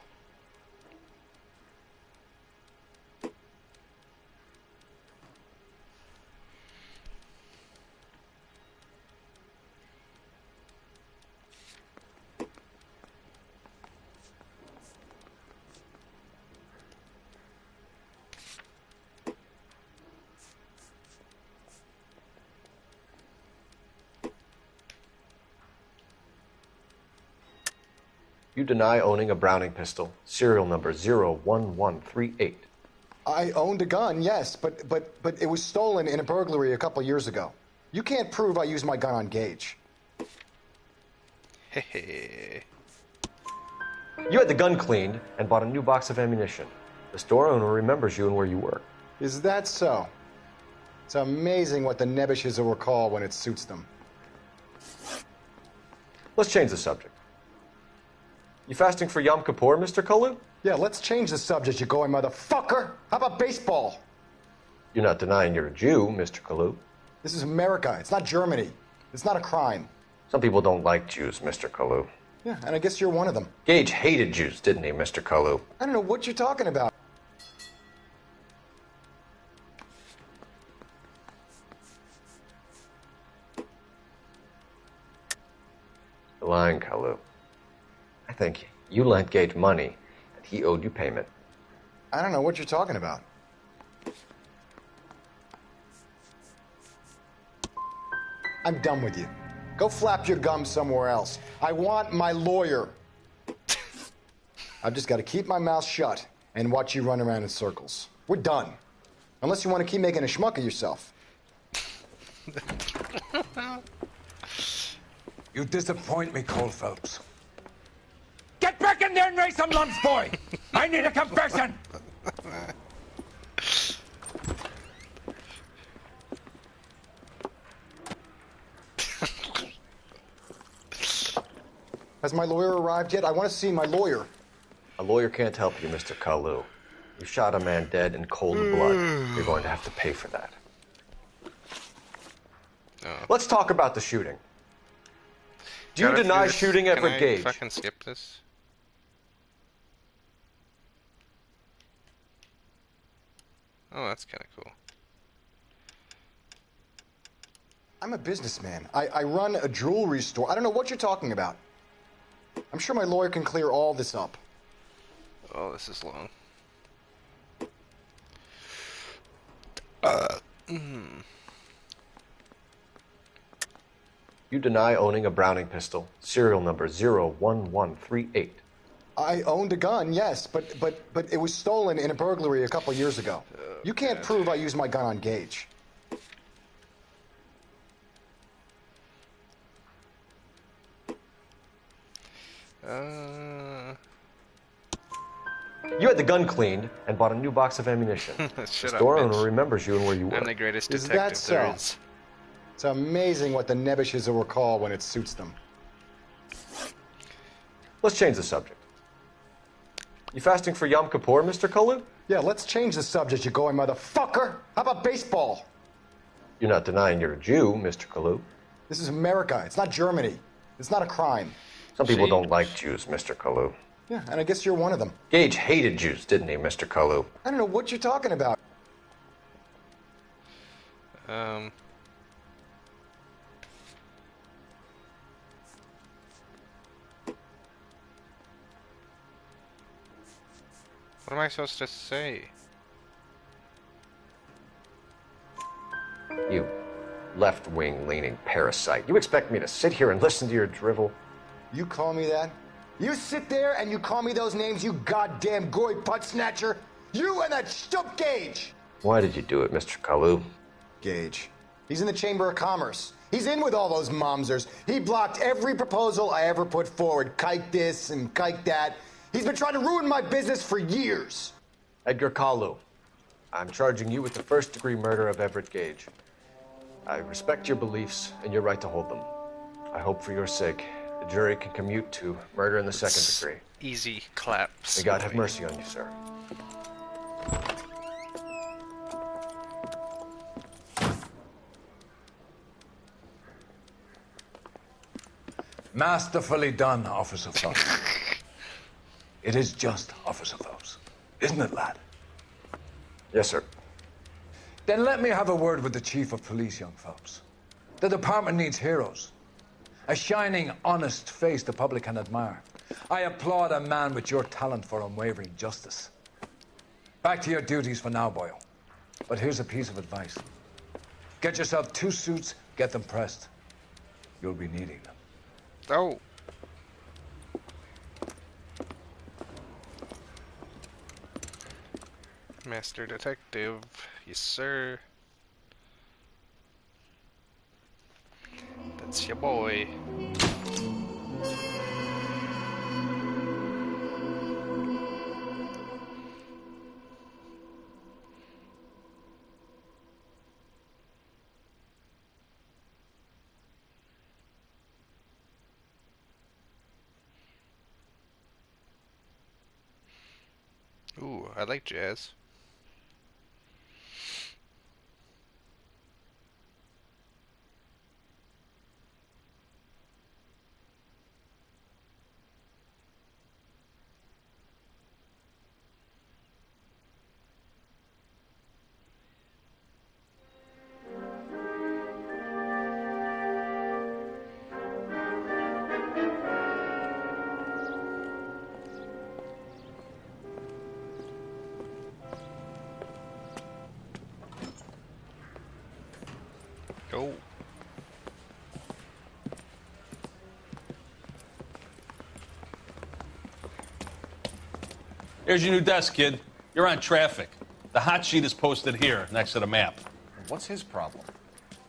You deny owning a Browning pistol, serial number 01138. I owned a gun, yes, but it was stolen in a burglary a couple years ago. You can't prove I used my gun on Gage. You had the gun cleaned and bought a new box of ammunition. The store owner remembers you and where you work. Is that so? It's amazing what the Nebbishes will recall when it suits them. Let's change the subject. You fasting for Yom Kippur, Mr. Kalu? Yeah, let's change the subject, you going motherfucker. How about baseball? You're not denying you're a Jew, Mr. Kalu. This is America. It's not Germany. It's not a crime. Some people don't like Jews, Mr. Kalu. Yeah, and I guess you're one of them. Gage hated Jews, didn't he, Mr. Kalu? I don't know what you're talking about. You're lying, Kalu. I think you lent Gage money, and he owed you payment. I don't know what you're talking about. I'm done with you. Go flap your gums somewhere else. I want my lawyer. I've just got to keep my mouth shut and watch you run around in circles. We're done. Unless you want to keep making a schmuck of yourself. You disappoint me, Cole Phelps. Get back in there and raise some lumps, boy! I need a confession! Has my lawyer arrived yet? I want to see my lawyer. A lawyer can't help you, Mr. Kalu. You shot a man dead in cold blood. You're going to have to pay for that. Let's talk about the shooting. Do you deny shooting Everett Gage? Can I fucking skip this? Oh, that's kind of cool. I'm a businessman. I run a jewelry store. I don't know what you're talking about. I'm sure my lawyer can clear all this up. Oh, this is long. You deny owning a Browning pistol, serial number 01138. I owned a gun, yes, but it was stolen in a burglary a couple years ago. You can't prove I used my gun on Gage. You had the gun cleaned and bought a new box of ammunition. The store owner remembers you and where you work. I'm the greatest Is detective that so? there is. It's amazing what the Nebbishes will recall when it suits them. Let's change the subject. You fasting for Yom Kippur, Mr. Kalu? Yeah, let's change the subject, you going motherfucker. How about baseball? You're not denying you're a Jew, Mr. Kalu. This is America. It's not Germany. It's not a crime. Some people don't like Jews, Mr. Kalu. Yeah, and I guess you're one of them. Gage hated Jews, didn't he, Mr. Kalu? I don't know what you're talking about. What am I supposed to say? You left-wing leaning parasite. You expect me to sit here and listen to your drivel? You call me that? You sit there and you call me those names, you goddamn goy butt snatcher? You and that stump Gage! Why did you do it, Mr. Kalu? Gage. He's in the Chamber of Commerce. He's in with all those momsers. He blocked every proposal I ever put forward. Kike this and kike that. He's been trying to ruin my business for years. Edgar Kalu, I'm charging you with the first-degree murder of Everett Gage. I respect your beliefs and your right to hold them. I hope for your sake the jury can commute to murder in the second degree. Easy claps. May God have mercy on you, sir. Masterfully done, Officer Phelps. It is just, Officer Phelps. Isn't it, lad? Yes, sir. Then let me have a word with the Chief of Police, young Phelps. The department needs heroes. A shining, honest face the public can admire. I applaud a man with your talent for unwavering justice. Back to your duties for now, boyo. But here's a piece of advice. Get yourself 2 suits, get them pressed. You'll be needing them. Oh. Master Detective. Yes, sir. That's your boy. Ooh, I like jazz. Go. Here's your new desk, kid. You're on traffic. The hot sheet is posted here, next to the map. What's his problem?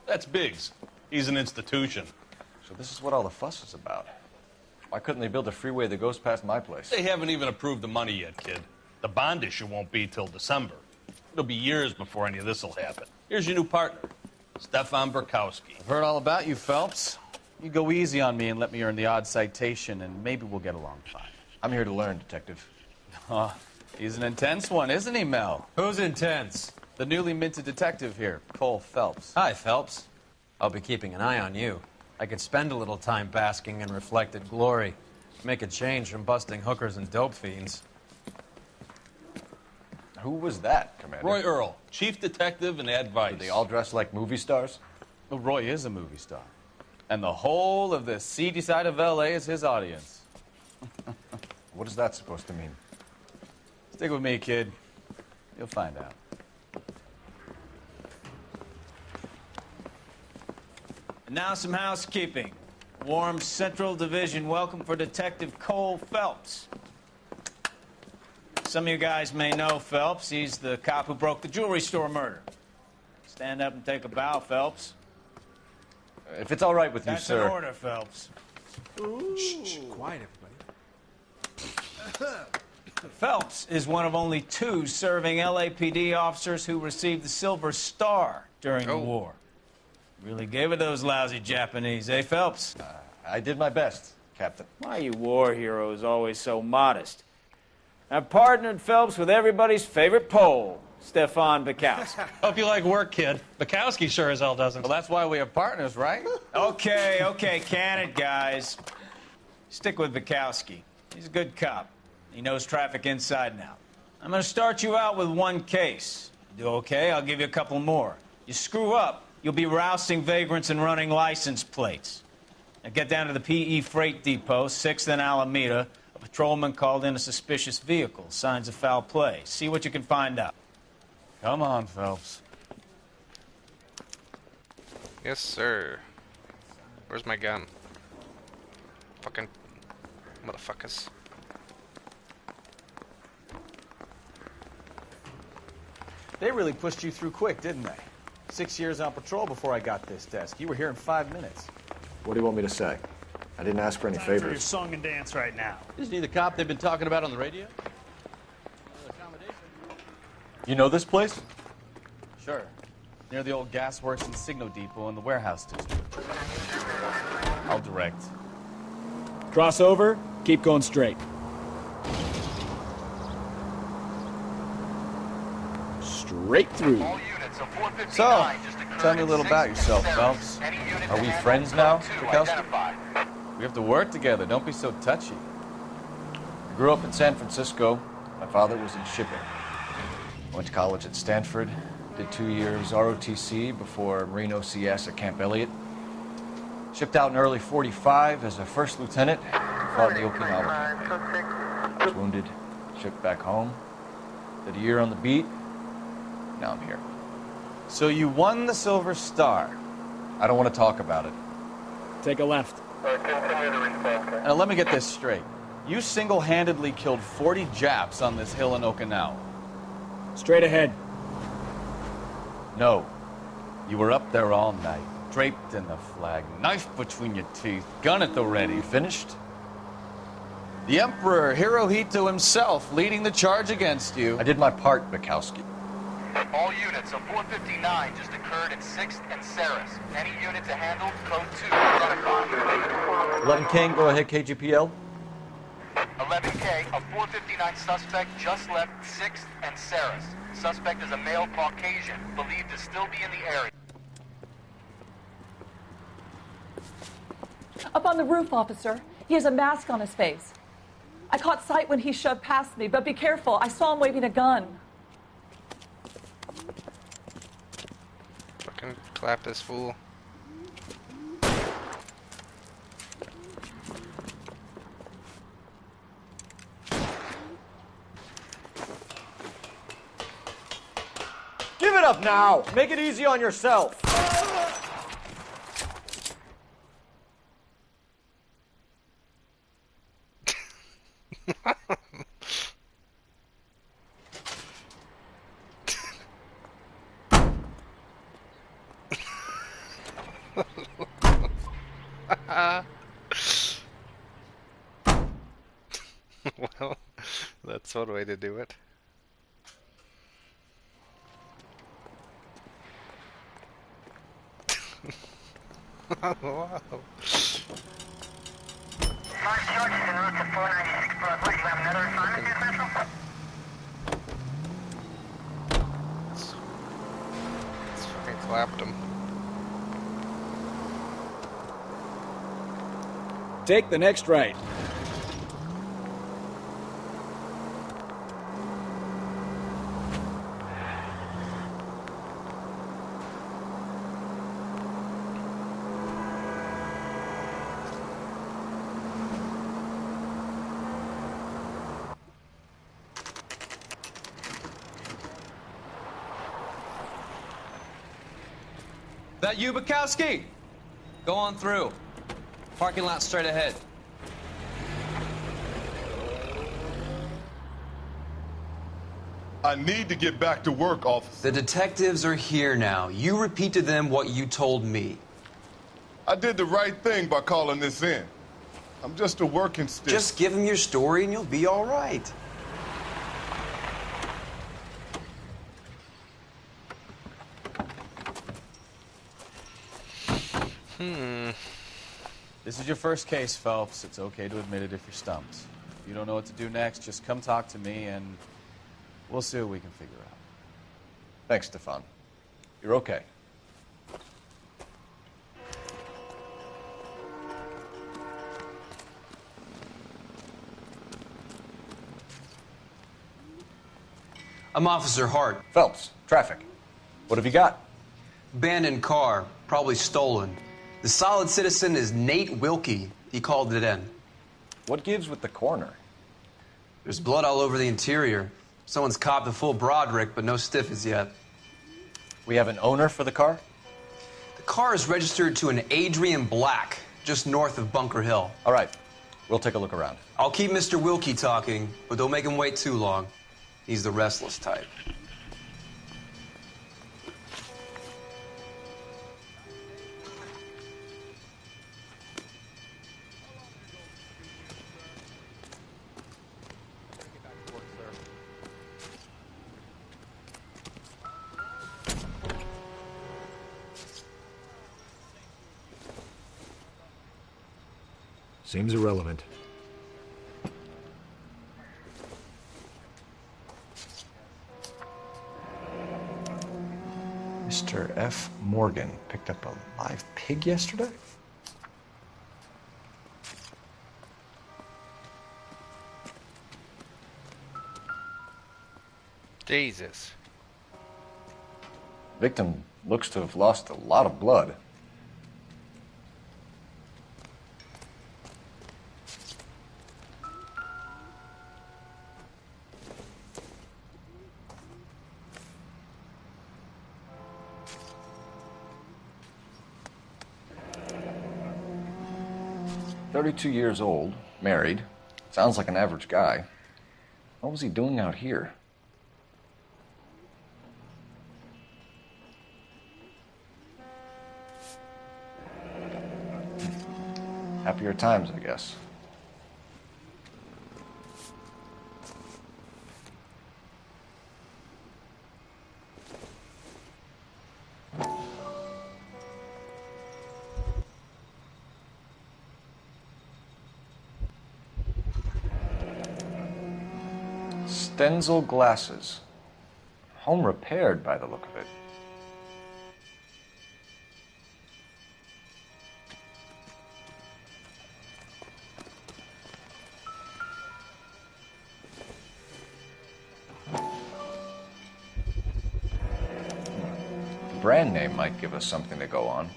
That's Biggs. He's an institution. So this is what all the fuss is about. Why couldn't they build a freeway that goes past my place? They haven't even approved the money yet, kid. The bond issue won't be till December. It'll be years before any of this will happen. Here's your new partner, Stefan Burkowski. I've heard all about you, Phelps. You go easy on me and let me earn the odd citation, and maybe we'll get along fine. I'm here to learn, Detective. He's an intense one, isn't he, Mel? Who's intense? The newly minted detective here, Cole Phelps. Hi, Phelps. I'll be keeping an eye on you. I could spend a little time basking in reflected glory. Make a change from busting hookers and dope fiends. Who was that, Commander? Roy Earl, chief detective and advice. Do they all dress like movie stars? Well, Roy is a movie star. And the whole of the seedy side of L.A. is his audience. What is that supposed to mean? Stick with me, kid. You'll find out. And now some housekeeping. Warm Central Division welcome for Detective Cole Phelps. Some of you guys may know Phelps. He's the cop who broke the jewelry store murder. Stand up and take a bow, Phelps. If it's all right with you, That's sir. an order, Phelps. Shh, quiet, everybody. Phelps is one of only 2 serving LAPD officers who received the Silver Star during the war. Really gave it those lousy Japanese, eh, Phelps? I did my best, Captain. Why are you war heroes always so modest? I've partnered Phelps with everybody's favorite Pole, Stefan Bukowski. Hope you like work, kid. Bukowski sure as hell doesn't. Well, that's why we have partners, right? Okay, can it, guys. Stick with Bukowski. He's a good cop. He knows traffic inside and out. I'm going to start you out with 1 case. You do okay, I'll give you a couple more. You screw up, you'll be rousting vagrants and running license plates. Now get down to the PE Freight Depot, 6th and Alameda. A patrolman called in a suspicious vehicle. Signs of foul play. See what you can find out. Come on, Phelps. Yes, sir. Where's my gun? Fucking motherfuckers. They really pushed you through quick, didn't they? 6 years on patrol before I got this desk. You were here in 5 minutes. What do you want me to say? I didn't ask for any Time for your favors. song and dance right now. Isn't he the cop they've been talking about on the radio? You know this place? Sure. Near the old gasworks and Signal Depot in the warehouse district. I'll direct. Cross over, keep going straight. Straight through. So, tell me a little about yourself, Phelps. Are we friends now, Bukowski? We have to work together. Don't be so touchy. I grew up in San Francisco. My father was in shipping. Went to college at Stanford. Did 2 years ROTC before Marine OCS at Camp Elliott. Shipped out in early '45 as a first lieutenant. Fought in the Okinawa campaign. I was wounded. Shipped back home. Did a year on the beat. Now I'm here. So you won the Silver Star. I don't want to talk about it. Take a left. Now let me get this straight. You single-handedly killed 40 Japs on this hill in Okinawa. Straight ahead. No. You were up there all night, draped in the flag, knife between your teeth, gun at the ready. Finished? The Emperor Hirohito himself leading the charge against you. I did my part, Bukowski. All units, a 459 just occurred in 6th and Saris. Any unit to handle, code 2, 11 King, go ahead, KGPL. 11K, a 459 suspect just left 6th and Saris. Suspect is a male Caucasian, believed to still be in the area. Up on the roof, officer. He has a mask on his face. I caught sight when he shoved past me, but be careful. I saw him waving a gun. Fucking clap this fool. Give it up now! Make it easy on yourself! Well, that's one way to do it. Wow. Let's fucking clapped him. Take the next right. That you, Bukowski? Go on through. Parking lot straight ahead. I need to get back to work, officer. The detectives are here now. You repeat to them what you told me. I did the right thing by calling this in. I'm just a working stick. Just give them your story and you'll be all right. This is your first case, Phelps. It's okay to admit it if you're stumped. If you don't know what to do next, just come talk to me and we'll see what we can figure out. Thanks, Stefan. You're okay. I'm Officer Hart. Phelps, traffic. What have you got? Abandoned car, probably stolen. The solid citizen is Nate Wilkie. He called it in. What gives with the coroner? There's blood all over the interior. Someone's copped a full Broderick, but no stiffs yet. We have an owner for the car? The car is registered to an Adrian Black, just north of Bunker Hill. All right. We'll take a look around. I'll keep Mr. Wilkie talking, but don't make him wait too long. He's the restless type. Seems irrelevant. Mr. F. Morgan picked up a live pig yesterday? Jesus. Victim looks to have lost a lot of blood. "32 years old, married. Sounds like an average guy. What was he doing out here?" Happier times, I guess. Stenzel glasses. Home repaired by the look of it. Brand name might give us something to go on.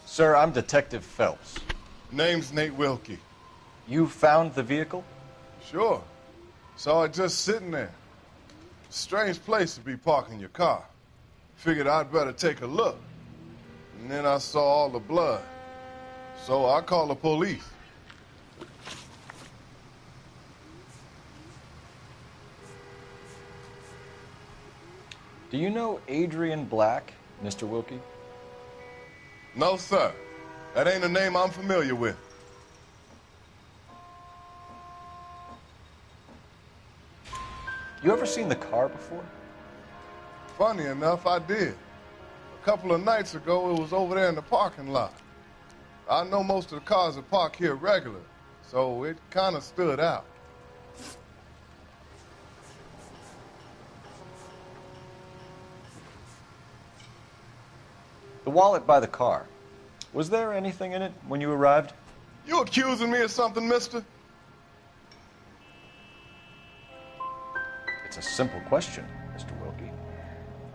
Sir, I'm Detective Phelps. Name's Nate Wilkie. You found the vehicle? Sure. Saw it just sitting there. Strange place to be parking your car. Figured I'd better take a look. And then I saw all the blood. So I called the police. Do you know Adrian Black, Mr. Wilkie? No, sir. That ain't a name I'm familiar with. You ever seen the car before? Funny enough, I did. A couple of nights ago, it was over there in the parking lot. I know most of the cars are parked here regular, so it kind of stood out. The wallet by the car. Was there anything in it when you arrived? You accusing me of something, mister? It's a simple question, Mr. Wilkie.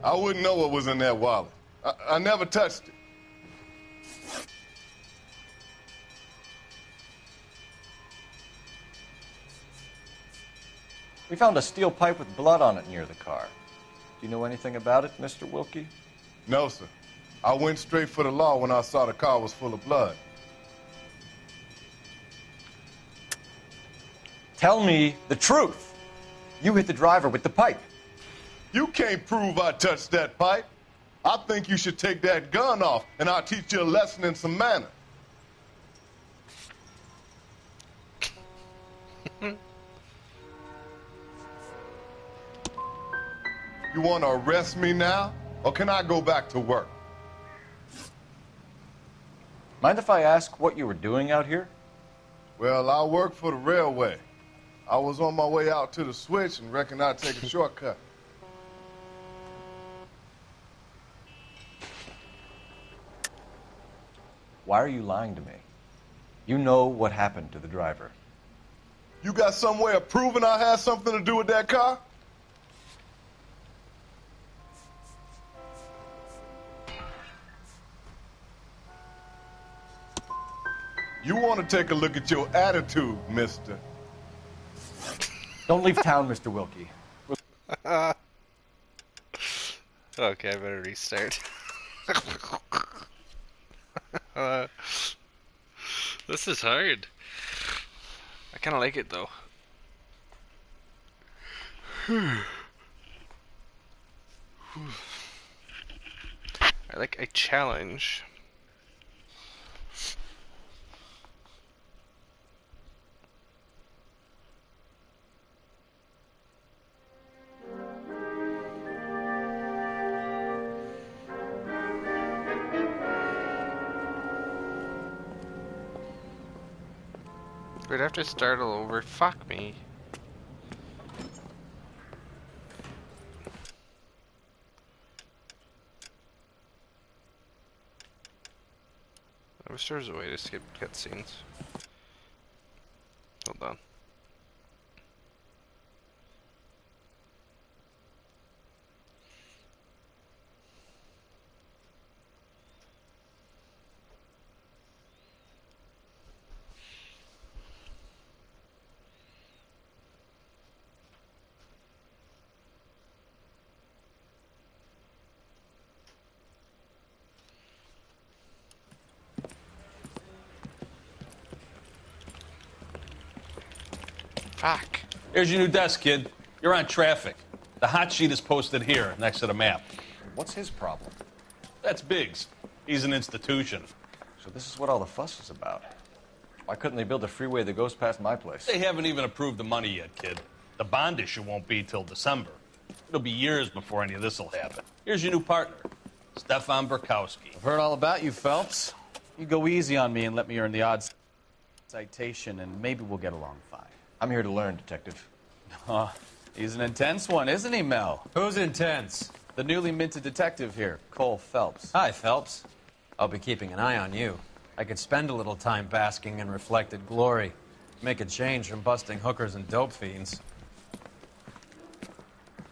I wouldn't know what was in that wallet. I never touched it. We found a steel pipe with blood on it near the car. Do you know anything about it, Mr. Wilkie? No, sir. I went straight for the law when I saw the car was full of blood. Tell me the truth. You hit the driver with the pipe. You can't prove I touched that pipe. I think you should take that gun off, and I'll teach you a lesson in some manners. You want to arrest me now, or can I go back to work? Mind if I ask what you were doing out here? Well, I work for the railway. I was on my way out to the switch and reckoned I'd take a shortcut. Why are you lying to me? You know what happened to the driver. You got some way of proving I had something to do with that car? You want to take a look at your attitude, mister. Don't leave town, Mr. Wilkie. Okay, I better restart. This is hard. I kind of like it though. I like a challenge. We'd have to start all over. Fuck me. I wish there was a way to skip cutscenes. Hold on. Fuck. Here's your new desk, kid. You're on traffic. The hot sheet is posted here, next to the map. What's his problem? That's Biggs. He's an institution. So this is what all the fuss is about. Why couldn't they build a freeway that goes past my place? They haven't even approved the money yet, kid. The bond issue won't be till December. It'll be years before any of this will happen. Here's your new partner, Stefan Burkowski. I've heard all about you, Phelps. You go easy on me and let me earn the odd citation, and maybe we'll get along fine. I'm here to learn, Detective. He's an intense one, isn't he, Mel? Who's intense? The newly minted detective here, Cole Phelps. Hi, Phelps. I'll be keeping an eye on you. I could spend a little time basking in reflected glory. Make a change from busting hookers and dope fiends.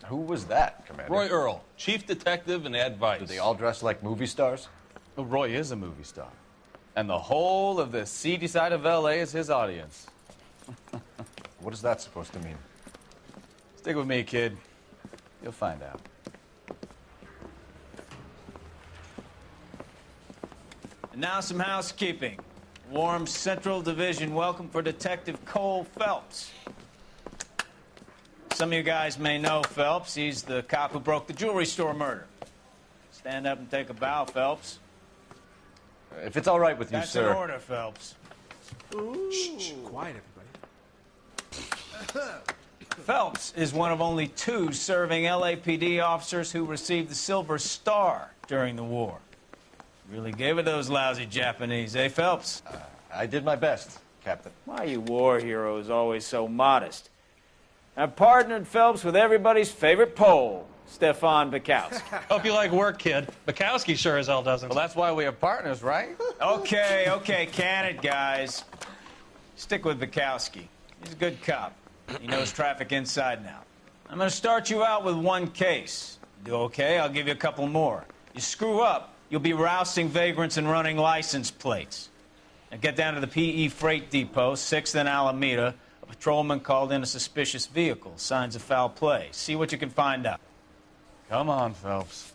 Who was that, Commander? Roy Earl, chief detective and advice. Do they all dress like movie stars? Well, Roy is a movie star. And the whole of the seedy side of L.A. is his audience. What is that supposed to mean? Stick with me, kid. You'll find out. And now some housekeeping. Warm Central Division welcome for Detective Cole Phelps. Some of you guys may know Phelps. He's the cop who broke the jewelry store murder. Stand up and take a bow, Phelps. If it's all right with you, That's sir. That's an order, Phelps. Shh, quiet, everybody. Phelps is one of only 2 serving LAPD officers who received the Silver Star during the war. Really gave it those lousy Japanese, eh, Phelps? I did my best, Captain. Why you war heroes always so modest? I've partnered Phelps with everybody's favorite Pole, Stefan Burkowski. Hope you like work, kid. Bukowski sure as hell doesn't. Well, that's why we have partners, right? Okay, can it, guys. Stick with Bukowski. He's a good cop. He knows traffic inside and out. I'm going to start you out with 1 case. You do okay, I'll give you a couple more. You screw up, you'll be rousting vagrants and running license plates. Now get down to the PE Freight Depot, 6th and Alameda. A patrolman called in a suspicious vehicle. Signs of foul play. See what you can find out. Come on, Phelps.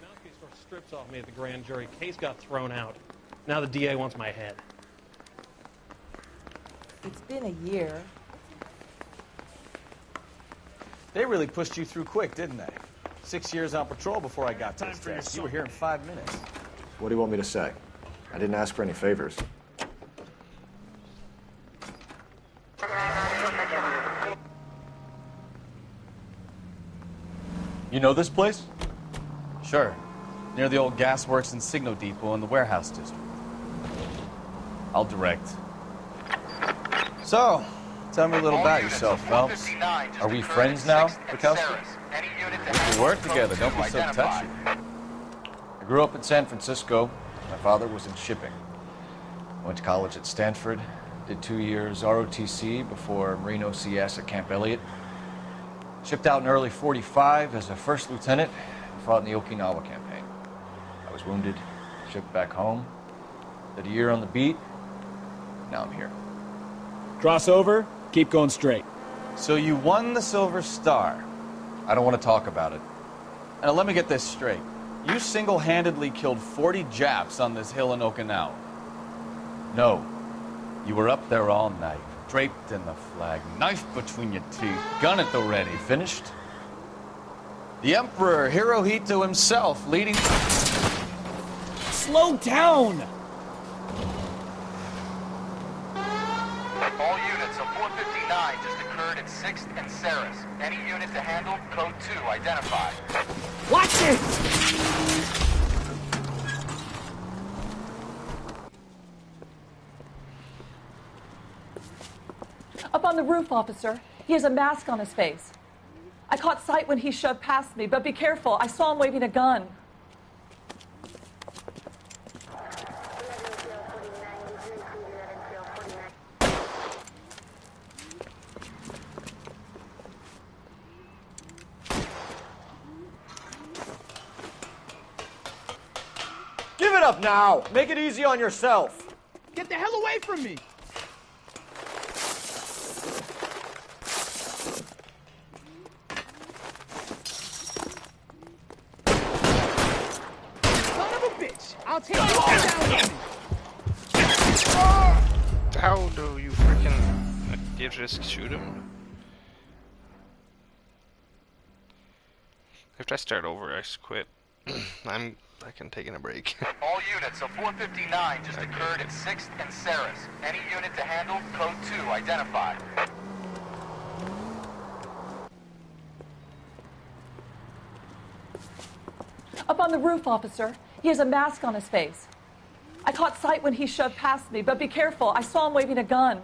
Bukowski sort of strips off me at the grand jury. Case got thrown out. Now the DA wants my head. It's been a year. They really pushed you through quick, didn't they? 6 years on patrol before I got to this desk. You were here in 5 minutes. What do you want me to say? I didn't ask for any favors. You know this place? Sure. Near the old gasworks and Signo Depot in the warehouse district. I'll direct. So, tell me a little about yourself, Phelps. Are we friends now, Bukowski? We work together, don't be so touchy. I grew up in San Francisco. My father was in shipping. Went to college at Stanford. Did 2 years ROTC before Marine OCS at Camp Elliott. Shipped out in early '45 as a first lieutenant and fought in the Okinawa campaign. I was wounded, shipped back home. Did a year on the beat. Now I'm here. Cross over, keep going straight. So you won the Silver Star. I don't want to talk about it. Now let me get this straight. You single-handedly killed 40 Japs on this hill in Okinawa. No. You were up there all night, draped in the flag, knife between your teeth, gun at the ready. Finished? The Emperor Hirohito himself leading... Slow down! All units, a 459 just occurred at 6th and Saris. Any unit to handle, code 2 identified. Watch it! Up on the roof, officer. He has a mask on his face. I caught sight when he shoved past me, but be careful. I saw him waving a gun. Give it up now! Make it easy on yourself! Get the hell away from me! Son of a bitch! I'll take you all down with me! you just shoot him? If I start over, I just quit. I'm fucking taking a break. All units, a 459 just occurred at 6th and Saris. Any unit to handle, code 2 identified. Up on the roof, officer. He has a mask on his face. I caught sight when he shoved past me, but be careful. I saw him waving a gun.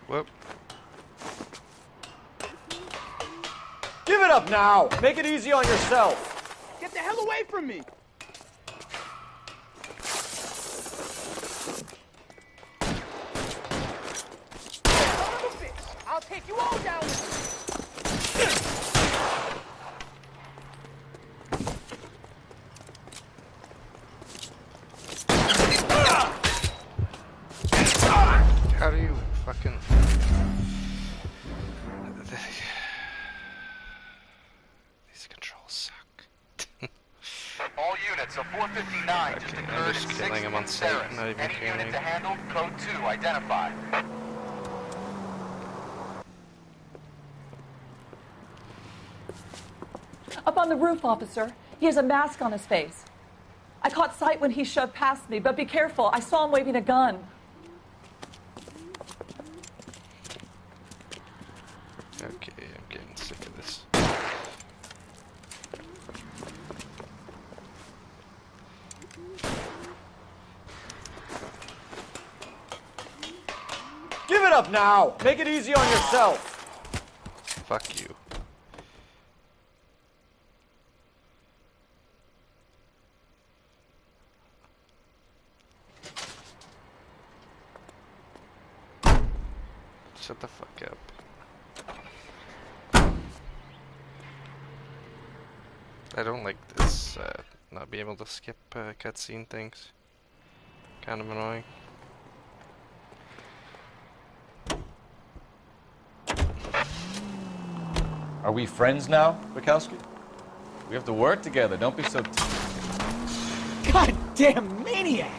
Whoop. Give it up now! Make it easy on yourself! Get the hell away from me! Son of a bitch! I'll take you all down with me! How do you fucking... These controls suck. All units, a 459 just Okay, I'm occurred just at killing 6th him on and sight, Saris. not even Any kidding. unit to handle, code 2 identified. Up on the roof, officer. He has a mask on his face. I caught sight when he shoved past me, but be careful. I saw him waving a gun. Okay, I'm getting sick of this. Give it up now! Make it easy on yourself! Fuck you. Shut the fuck up. I don't like this, not being able to skip cutscene things. Kind of annoying. Are we friends now, Bukowski? We have to work together. Don't be so... Goddamn maniac!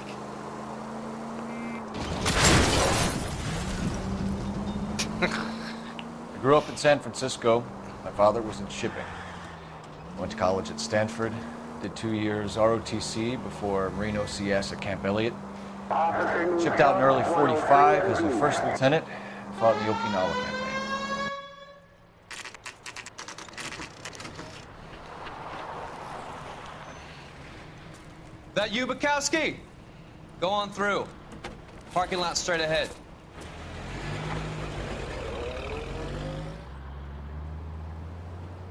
I grew up in San Francisco. My father was in shipping. Went to college at Stanford. Did 2 years ROTC before Marine OCS at Camp Elliott. Shipped out in early 45 as a first lieutenant and fought in the Okinawa campaign. That you, Bukowski? Go on through. Parking lot straight ahead.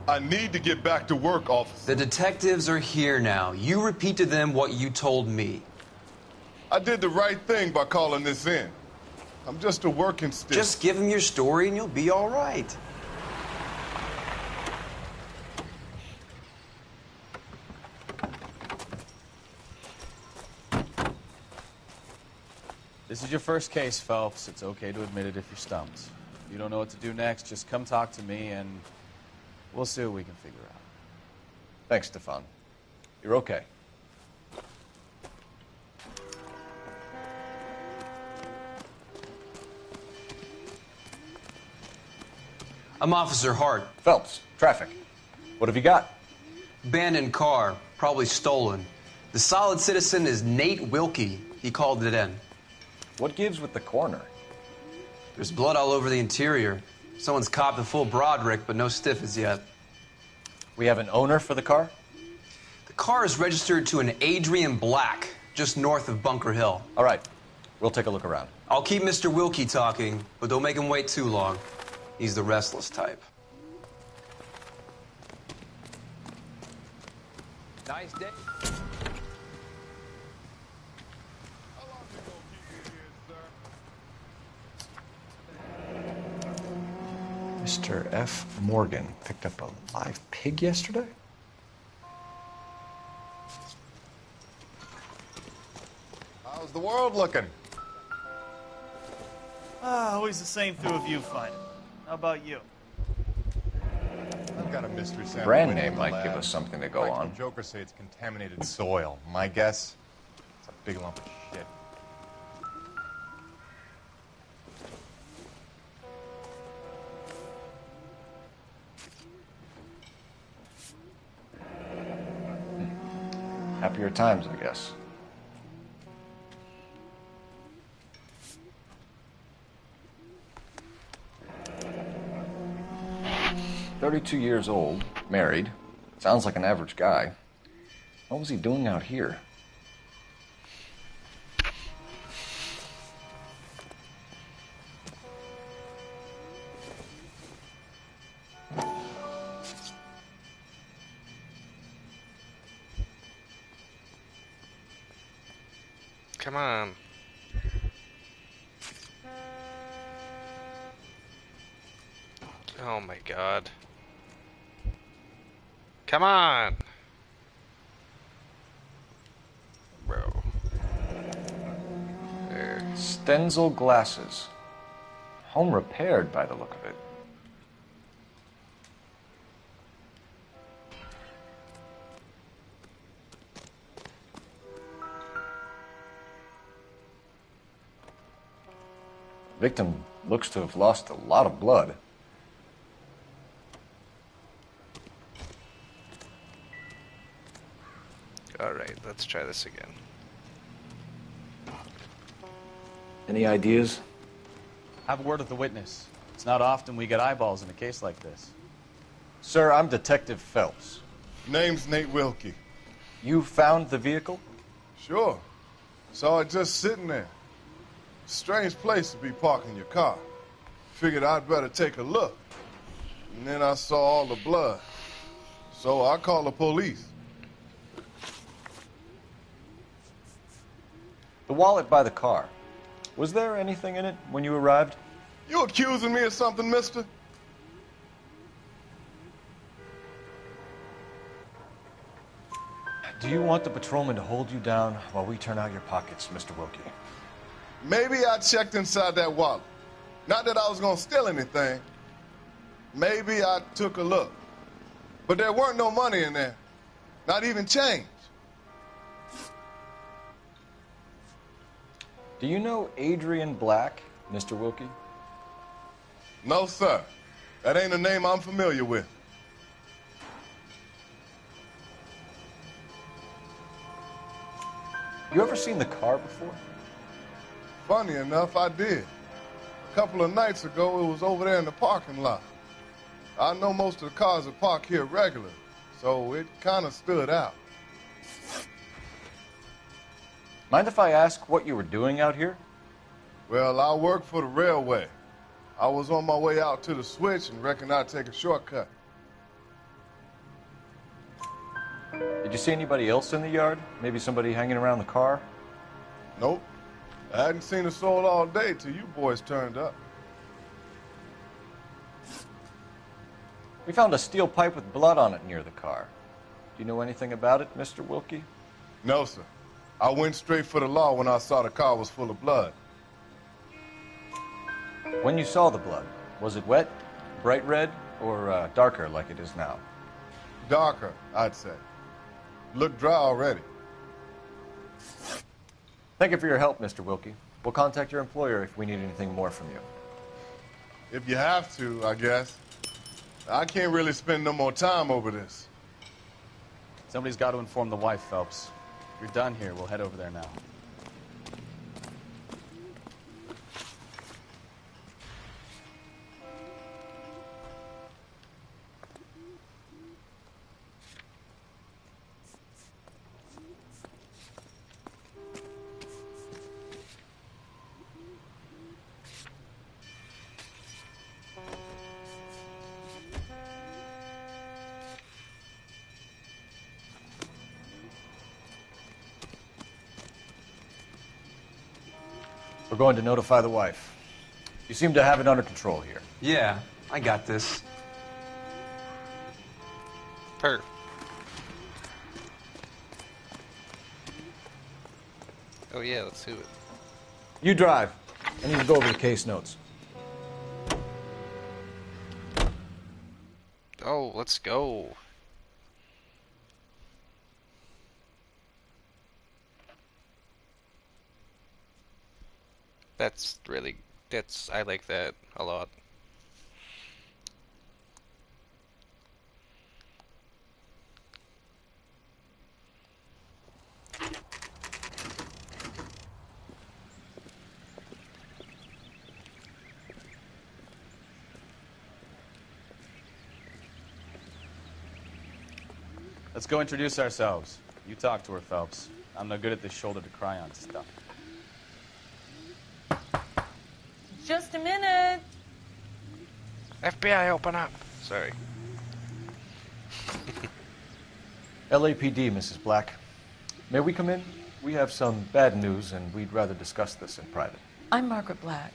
I need to get back to work, officer. The detectives are here now. You repeat to them what you told me. I did the right thing by calling this in. I'm just a working stick. Just give them your story and you'll be all right. This is your first case, Phelps. It's okay to admit it if you're stumped. If you don't know what to do next, just come talk to me and we'll see what we can figure out. Thanks, Stefan. You're okay. I'm Officer Hart. Phelps, traffic. What have you got? Abandoned car, probably stolen. The solid citizen is Nate Wilkie. He called it in. What gives with the coroner? There's blood all over the interior. Someone's copped a full Broderick, but no stiff as yet. We have an owner for the car? The car is registered to an Adrian Black, just north of Bunker Hill. All right. We'll take a look around. I'll keep Mr. Wilkie talking, but don't make him wait too long. He's the restless type. Nice day. Mr. F. Morgan picked up a live pig yesterday? How's the world looking? Always the same two of you fighting. How about you? I've got a mystery sample. Brand waiting name in the might give lab. us something to go Practical on. Jokers say it's contaminated soil. My guess, it's a big lump of shit. Happier times, I guess. "32 years old, married. Sounds like an average guy. What was he doing out here?" Come on. Oh my god. Come on! Bro. There. Stenzel glasses. Home repaired by the look of it. Victim looks to have lost a lot of blood. Alright, let's try this again. Any ideas? Have a word with the witness. It's not often we get eyeballs in a case like this. Sir, I'm Detective Phelps. Name's Nate Wilkie. You found the vehicle? Sure. Saw it just sitting there. Strange place to be parking your car. Figured I'd better take a look. And then I saw all the blood. So I called the police. The wallet by the car. Was there anything in it when you arrived? You accusing me of something, mister? Do you want the patrolman to hold you down while we turn out your pockets, Mr. Wilkie? Maybe I checked inside that wallet. Not that I was gonna steal anything. Maybe I took a look. But there weren't no money in there. Not even change. Do you know Adrian Black, Mr. Wilkie? No, sir. That ain't a name I'm familiar with. You ever seen the car before? Funny enough, I did. A couple of nights ago, it was over there in the parking lot. I know most of the cars are parked here regular, so it kind of stood out. Mind if I ask what you were doing out here? Well, I work for the railway. I was on my way out to the switch and reckoned I'd take a shortcut. Did you see anybody else in the yard? Maybe somebody hanging around the car? Nope. I hadn't seen a soul all day till you boys turned up. We found a steel pipe with blood on it near the car. Do you know anything about it, Mr. Wilkie? No, sir. I went straight for the law when I saw the car was full of blood. When you saw the blood, was it wet, bright red, or darker like it is now? Darker, I'd say. Looked dry already. Thank you for your help, Mr. Wilkie. We'll contact your employer if we need anything more from you. If you have to, I guess. I can't really spend no more time over this. Somebody's got to inform the wife, Phelps. If you're done here, we'll head over there now. We're going to notify the wife. You seem to have it under control here. Yeah, I got this. Per. Oh yeah, let's do it. You drive. I need to go over the case notes. Oh, let's go. I like that a lot. Let's go introduce ourselves. You talk to her, Phelps. I'm no good at this shoulder to cry on stuff. Just a minute. FBI, open up. Sorry. LAPD, Mrs. Black. May we come in? We have some bad news, and we'd rather discuss this in private. I'm Margaret Black.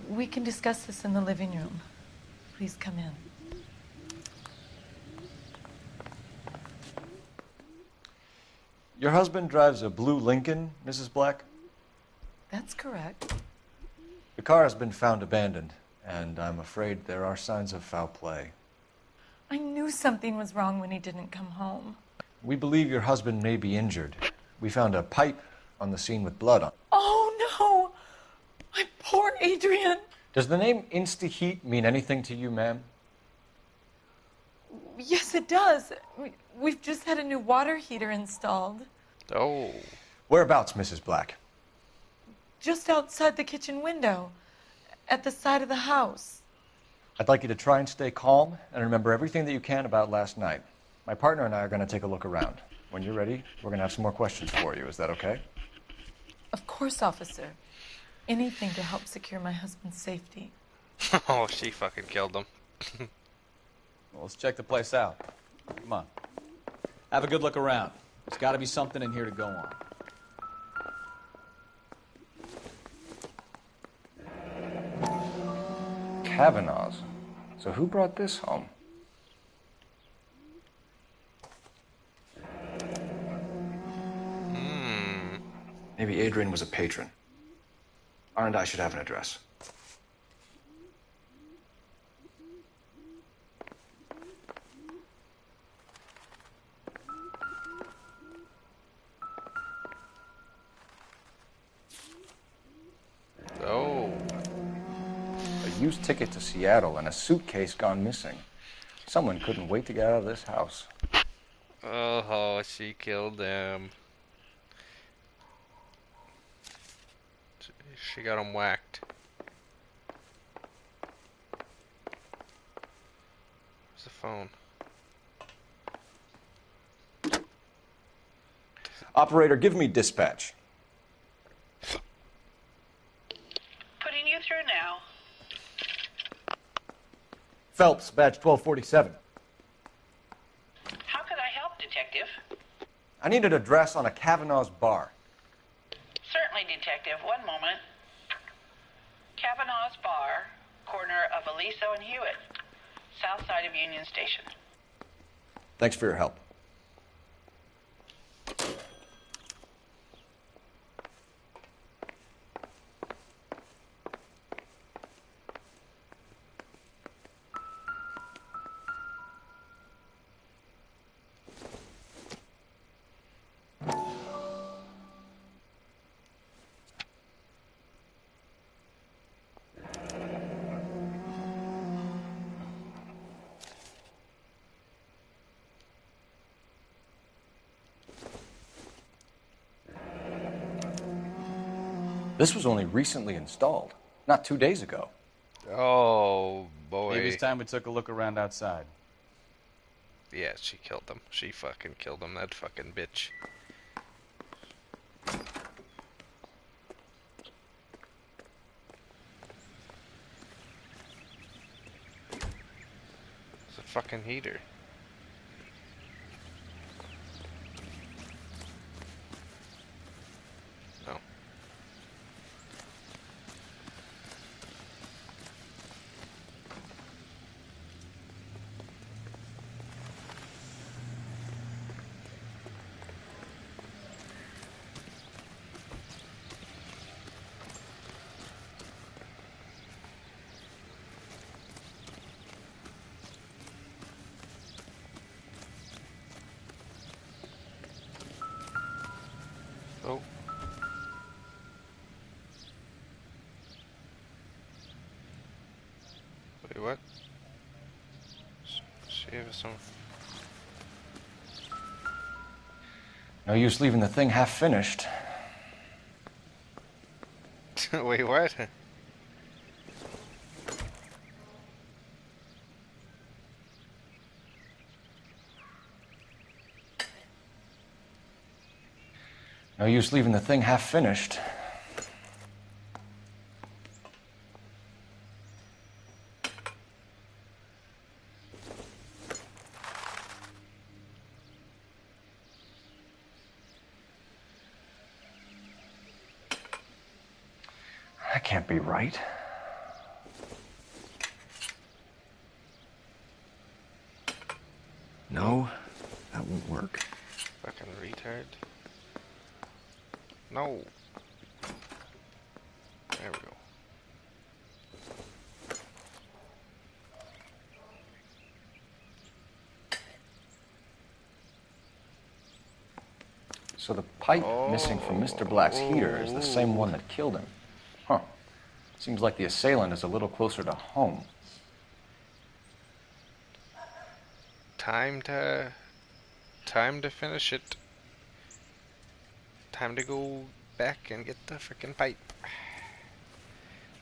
We can discuss this in the living room. Please come in. Your husband drives a blue Lincoln, Mrs. Black? That's correct. The car has been found abandoned, and I'm afraid there are signs of foul play. I knew something was wrong when he didn't come home. We believe your husband may be injured. We found a pipe on the scene with blood on it. Oh, no! My poor Adrian! Does the name Insta-Heat mean anything to you, ma'am? Yes, it does. We've just had a new water heater installed. Oh. Whereabouts, Mrs. Black? Just outside the kitchen window, at the side of the house. I'd like you to try and stay calm and remember everything that you can about last night. My partner and I are going to take a look around. When you're ready, we're going to have some more questions for you. Is that okay? Of course, officer. Anything to help secure my husband's safety. Oh, she fucking killed him. Well, let's check the place out. Come on. Have a good look around. There's got to be something in here to go on. Kavanaugh's. So who brought this home? Maybe Adrian was a patron. R&I should have an address. Oh. A used ticket to Seattle and a suitcase gone missing. Someone couldn't wait to get out of this house. Oh, she killed him. She got him whacked. Where's the phone? Operator, give me dispatch. Putting you through now. Phelps, badge 1247. How could I help, Detective? I need an address on a Kavanaugh's bar. Certainly, Detective. One moment. Kavanaugh's Bar, corner of Aliso and Hewitt, south side of Union Station. Thanks for your help. This was only recently installed, not 2 days ago. Oh, boy. Maybe it's time we took a look around outside. Yeah, she killed him. She fucking killed him, that fucking bitch. It's a fucking heater. No. what? Save some. No use leaving the thing half finished. Wait, what? No use leaving the thing half finished. That can't be right. No, that won't work. Fucking retard. No. There we go. So the pipe missing from Mr. Black's heater is the same one that killed him. Huh. Seems like the assailant is a little closer to home. Time to finish it. Time to go back and get the freaking pipe.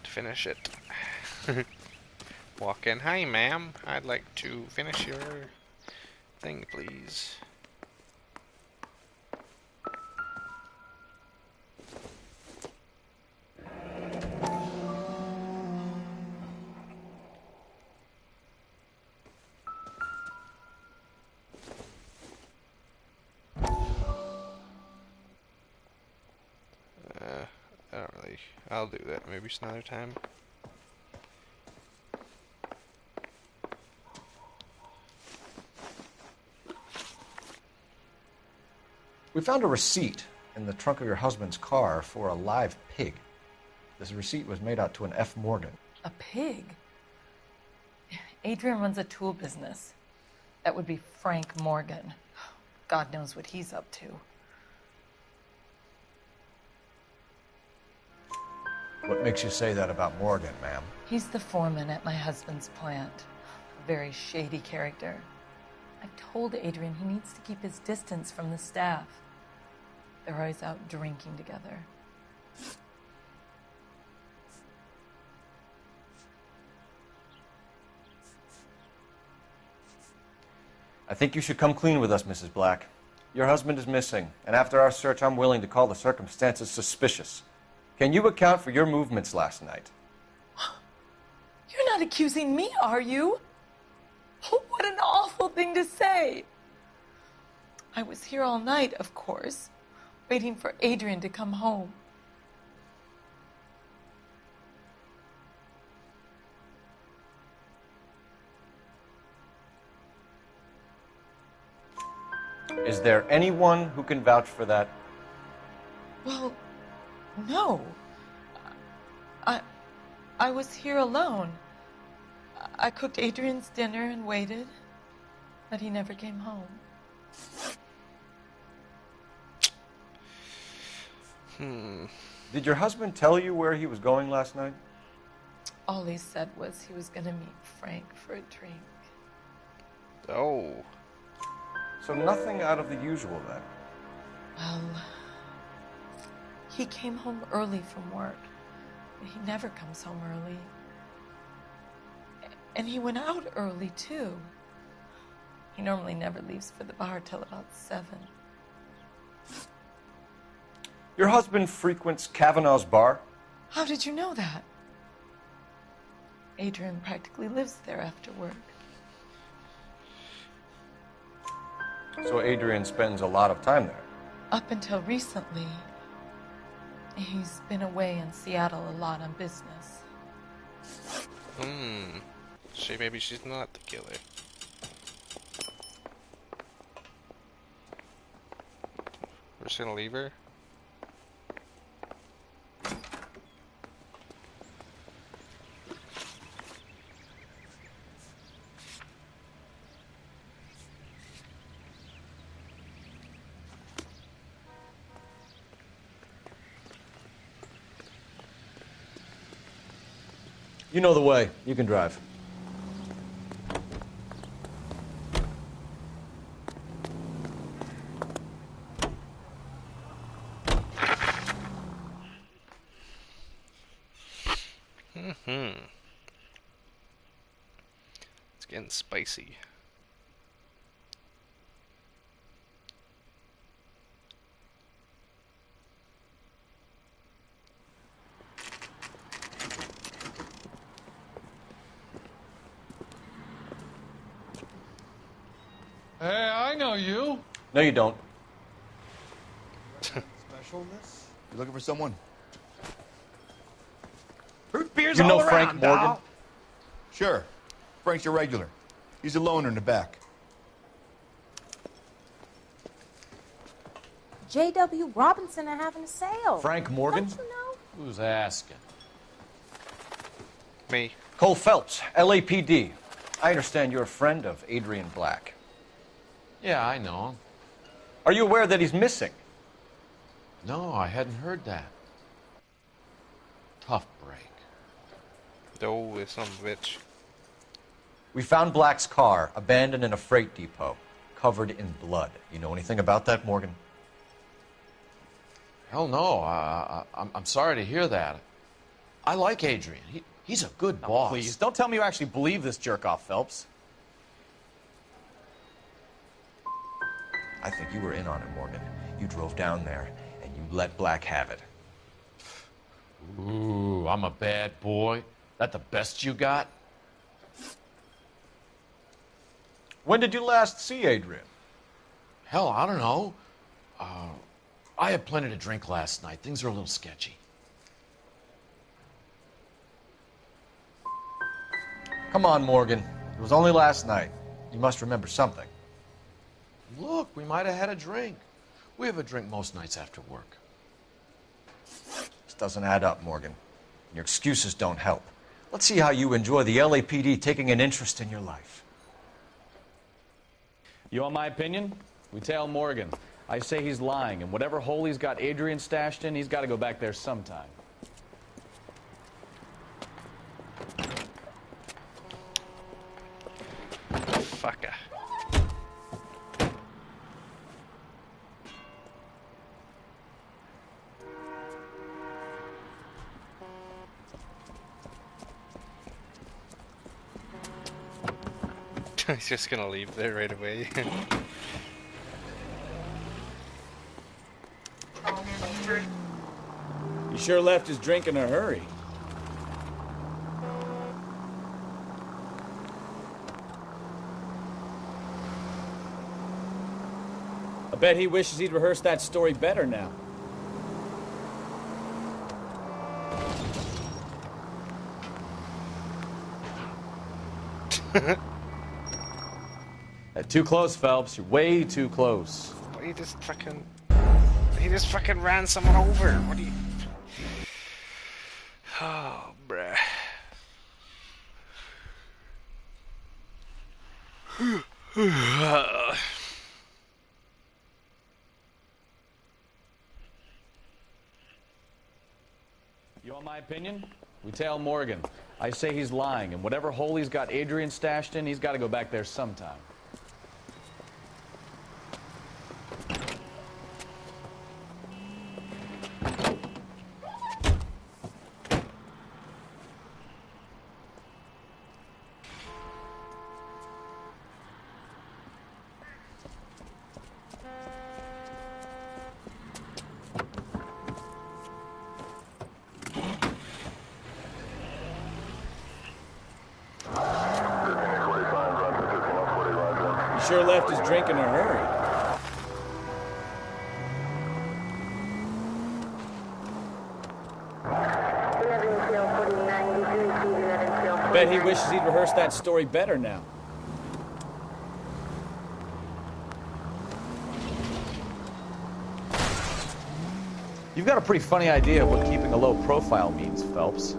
To finish it. Walk in. Hi, ma'am. I'd like to finish your thing, please. I don't really. I'll do that maybe some other time. We found a receipt in the trunk of your husband's car for a live pig. This receipt was made out to an F. Morgan. A pig? Adrian runs a tool business. That would be Frank Morgan. God knows what he's up to. What makes you say that about Morgan, ma'am? He's the foreman at my husband's plant. A very shady character. I've told Adrian he needs to keep his distance from the staff. They're always out drinking together. I think you should come clean with us, Mrs. Black. Your husband is missing, and after our search, I'm willing to call the circumstances suspicious. Can you account for your movements last night? You're not accusing me, are you? Oh, what an awful thing to say. I was here all night, of course, waiting for Adrian to come home. Is there anyone who can vouch for that? Well, no. I was here alone. I cooked Adrian's dinner and waited, but he never came home. Did your husband tell you where he was going last night? All he said was he was going to meet Frank for a drink. Oh. So nothing out of the usual then? Well, he came home early from work. He never comes home early. And he went out early, too. He normally never leaves for the bar till about 7. Your husband frequents Kavanaugh's bar? How did you know that? Adrian practically lives there after work. So Adrian spends a lot of time there? Up until recently, he's been away in Seattle a lot on business. Maybe she's not the killer. We're just gonna leave her? You know the way. You can drive. Mm-hmm. It's getting spicy. Hey, I know you. No, you don't. Specialness? You looking for someone? Root beer's You know all Frank around, Morgan? doll. Sure. Frank's your regular. He's a loner in the back. J.W. Robinson are having a sale. Frank Morgan? Don't you know? Who's asking? Me. Cole Phelps, LAPD. I understand you're a friend of Adrian Black. Yeah, I know him. Are you aware that he's missing? No, I hadn't heard that. Tough break. Oh, it's some bitch. We found Black's car abandoned in a freight depot, covered in blood. You know anything about that, Morgan? Hell no. I'm sorry to hear that. I like Adrian. He's a good boss. Please, don't tell me you actually believe this jerk-off, Phelps. I think you were in on it, Morgan. You drove down there, and you let Black have it. Ooh, I'm a bad boy. That the best you got? When did you last see Adrian? Hell, I don't know. I had plenty to drink last night. Things are a little sketchy. Come on, Morgan. It was only last night. You must remember something. Look, we might have had a drink. We have a drink most nights after work. This doesn't add up, Morgan. Your excuses don't help. Let's see how you enjoy the LAPD taking an interest in your life. You want my opinion? We tell Morgan. I say he's lying, and whatever hole he's got Adrian stashed in, he's got to go back there sometime. Fucker. He's just gonna leave there right away. He sure left his drink in a hurry. I bet he wishes he'd rehearsed that story better now. Too close, Phelps. You're way too close. He just fucking ran someone over. What do you... Oh, bruh. You want my opinion? We tell Morgan. I say he's lying, and whatever hole he's got Adrian stashed in, he's got to go back there sometime. He sure left his drink in a hurry. I bet he wishes he'd rehearsed that story better now. You've got a pretty funny idea of what keeping a low profile means, Phelps.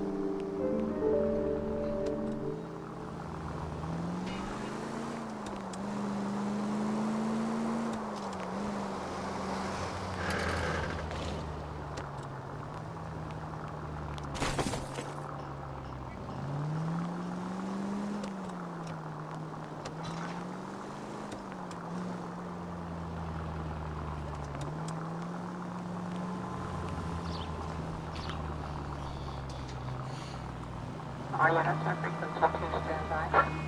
All units are frequency 2 standby.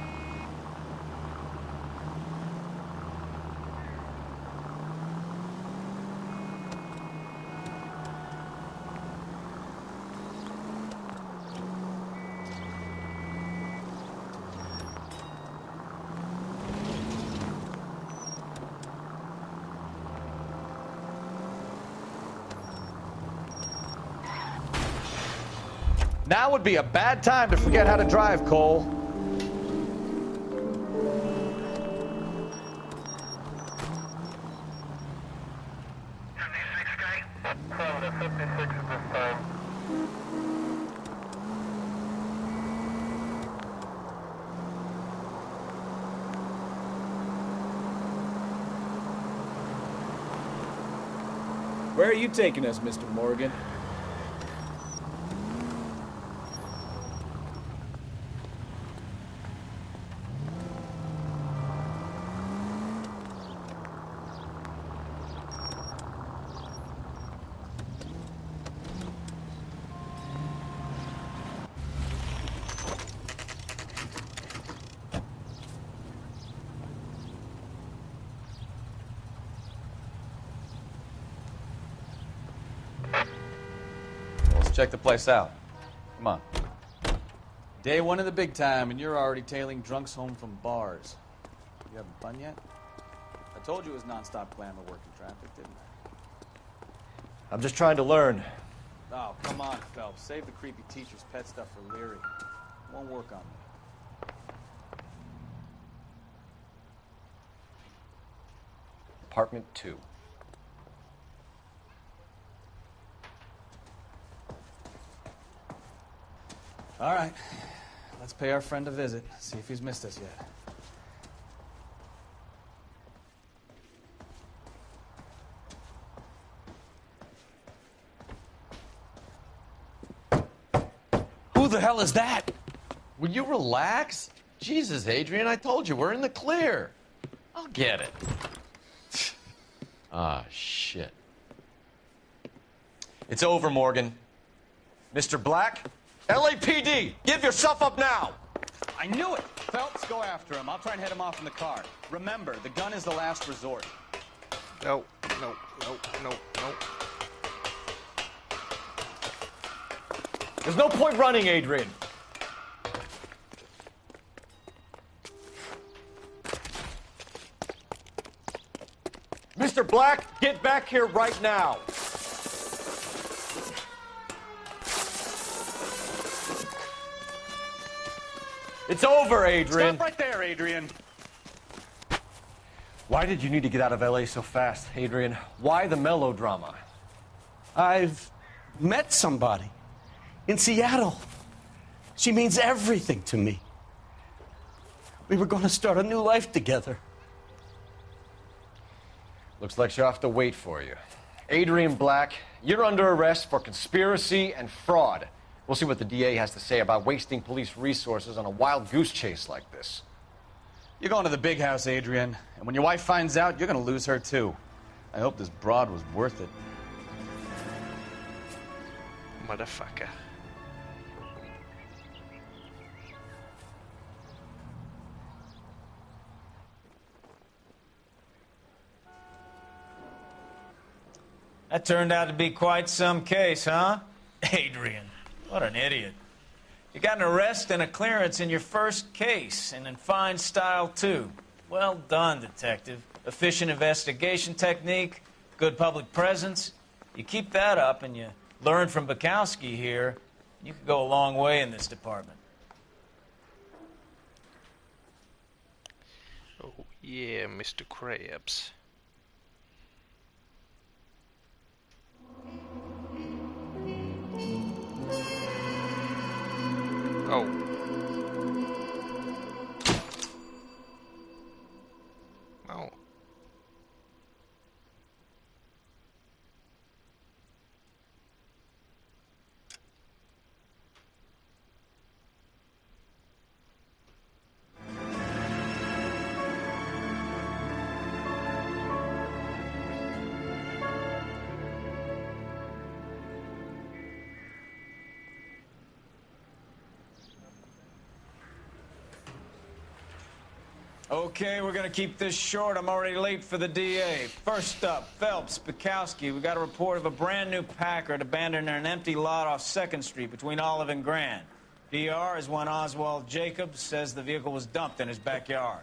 Now would be a bad time to forget how to drive, Cole. Where are you taking us, Mr. Morgan? Let's check the place out. Come on. Day one of the big time, and you're already tailing drunks home from bars. You having fun yet? I told you it was nonstop glamour working traffic, didn't I? I'm just trying to learn. Oh, come on, Phelps. Save the creepy teacher's pet stuff for Leary. It won't work on me. Apartment 2. All right. Let's pay our friend a visit. See if he's missed us yet. Who the hell is that? Will you relax? Jesus, Adrian, I told you, we're in the clear. I'll get it. Ah, shit. It's over, Morgan. Mr. Black, LAPD, give yourself up now! I knew it! Phelps, go after him. I'll try and head him off in the car. Remember, the gun is the last resort. No, no, no, no, no. There's no point running, Adrian. Mr. Black, get back here right now. It's over, Adrian. Stop right there, Adrian. Why did you need to get out of LA so fast, Adrian? Why the melodrama? I've met somebody in Seattle. She means everything to me. We were going to start a new life together. Looks like she'll have to wait for you. Adrian Black, you're under arrest for conspiracy and fraud. We'll see what the DA has to say about wasting police resources on a wild goose chase like this. You're going to the big house, Adrian. And when your wife finds out, you're going to lose her, too. I hope this broad was worth it. Motherfucker. That turned out to be quite some case, huh? Adrian, what an idiot. You got an arrest and a clearance in your first case, and in fine style, too. Well done, detective. Efficient investigation technique, good public presence. You keep that up and you learn from Bukowski here, you could go a long way in this department. Oh yeah, Mr. Krabs. Oh. Oh. Okay, we're gonna keep this short. I'm already late for the DA. First up, Phelps, Bukowski. We got a report of a brand new Packard abandoned in an empty lot off 2nd Street between Olive and Grand. DR is when Oswald Jacobs says the vehicle was dumped in his backyard.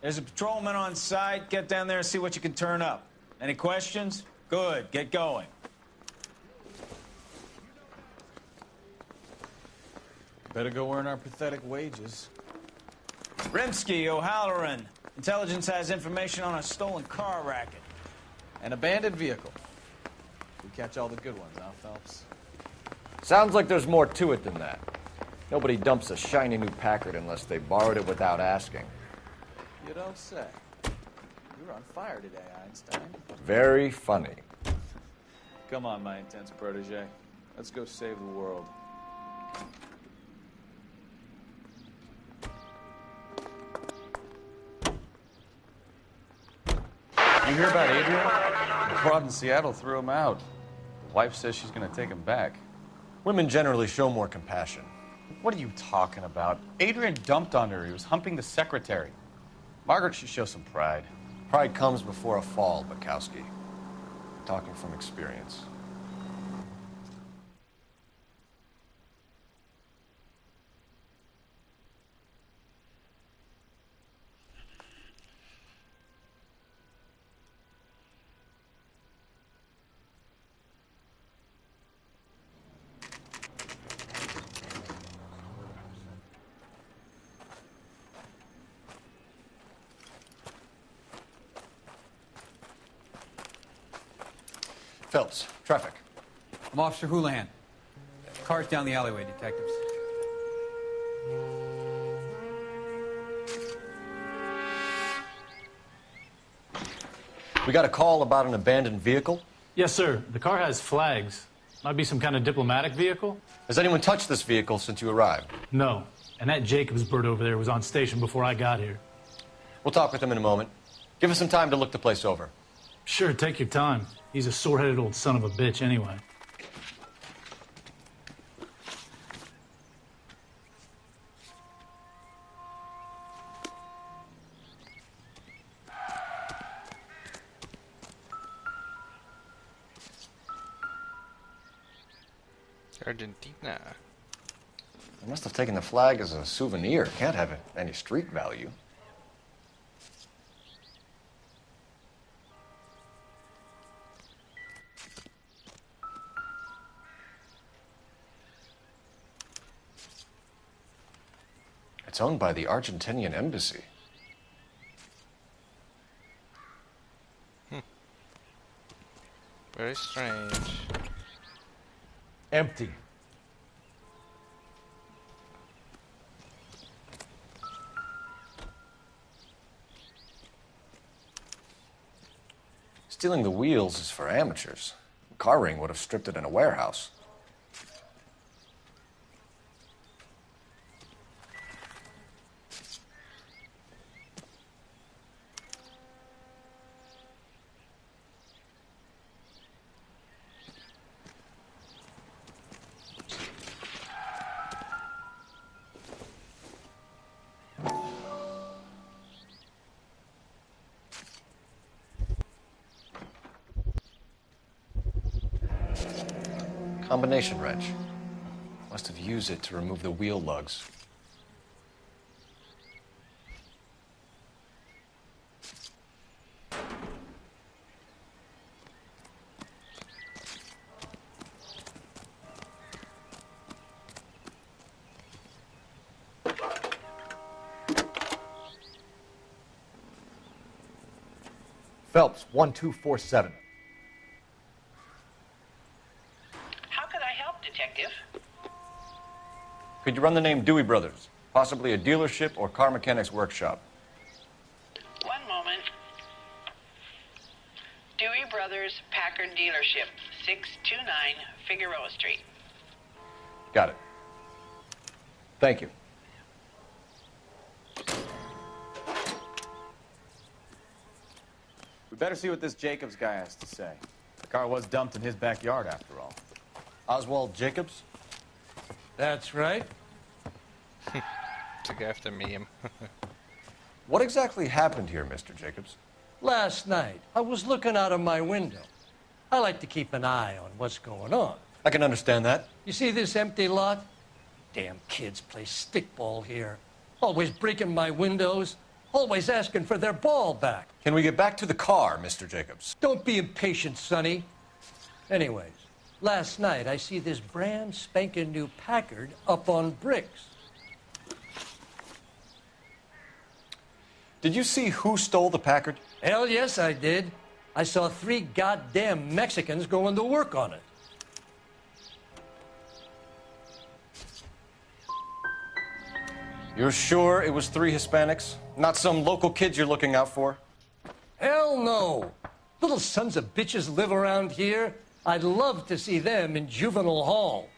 There's a patrolman on site. Get down there and see what you can turn up. Any questions? Good, get going. Better go earn our pathetic wages. Rimsky, O'Halloran. Intelligence has information on a stolen car racket. An abandoned vehicle. We catch all the good ones, huh, Phelps? Sounds like there's more to it than that. Nobody dumps a shiny new Packard unless they borrowed it without asking. You don't say. You're on fire today, Einstein. Very funny. Come on, my intense protege. Let's go save the world. You hear about Adrian? The broad in Seattle threw him out. The wife says she's going to take him back. Women generally show more compassion. What are you talking about? Adrian dumped on her. He was humping the secretary. Margaret should show some pride. Pride comes before a fall, Bukowski. Talking from experience. Phelps, traffic. I'm Officer Houlihan. Car's down the alleyway, detectives. We got a call about an abandoned vehicle? Yes, sir. The car has flags. Might be some kind of diplomatic vehicle. Has anyone touched this vehicle since you arrived? No. And that Jacobs bird over there was on station before I got here. We'll talk with him in a moment. Give us some time to look the place over. Sure, take your time. He's a sore-headed old son of a bitch anyway. Argentina. They must have taken the flag as a souvenir. Can't have any street value. It's owned by the Argentinian embassy. Very strange. Empty. Stealing the wheels is for amateurs. A car ring would have stripped it in a warehouse. Combination wrench. Must have used it to remove the wheel lugs. Phelps, 1247. How could I help, Detective? Could you run the name Dewey Brothers? Possibly a dealership or car mechanic's workshop. One moment. Dewey Brothers Packard Dealership, 629 Figueroa Street. Got it. Thank you. We better see what this Jacobs guy has to say. The car was dumped in his backyard, after all. Oswald Jacobs? That's right. Took after meme. What exactly happened here, Mr. Jacobs? Last night, I was looking out of my window. I like to keep an eye on what's going on. I can understand that. You see this empty lot? Damn kids play stickball here. Always breaking my windows. Always asking for their ball back. Can we get back to the car, Mr. Jacobs? Don't be impatient, Sonny. Anyways, last night I see this brand spanking new Packard up on bricks. Did you see who stole the Packard? Hell yes, I did. I saw 3 goddamn Mexicans going to work on it. You're sure it was 3 Hispanics? Not some local kids you're looking out for? Hell no. Little sons of bitches live around here. I'd love to see them in juvenile hall.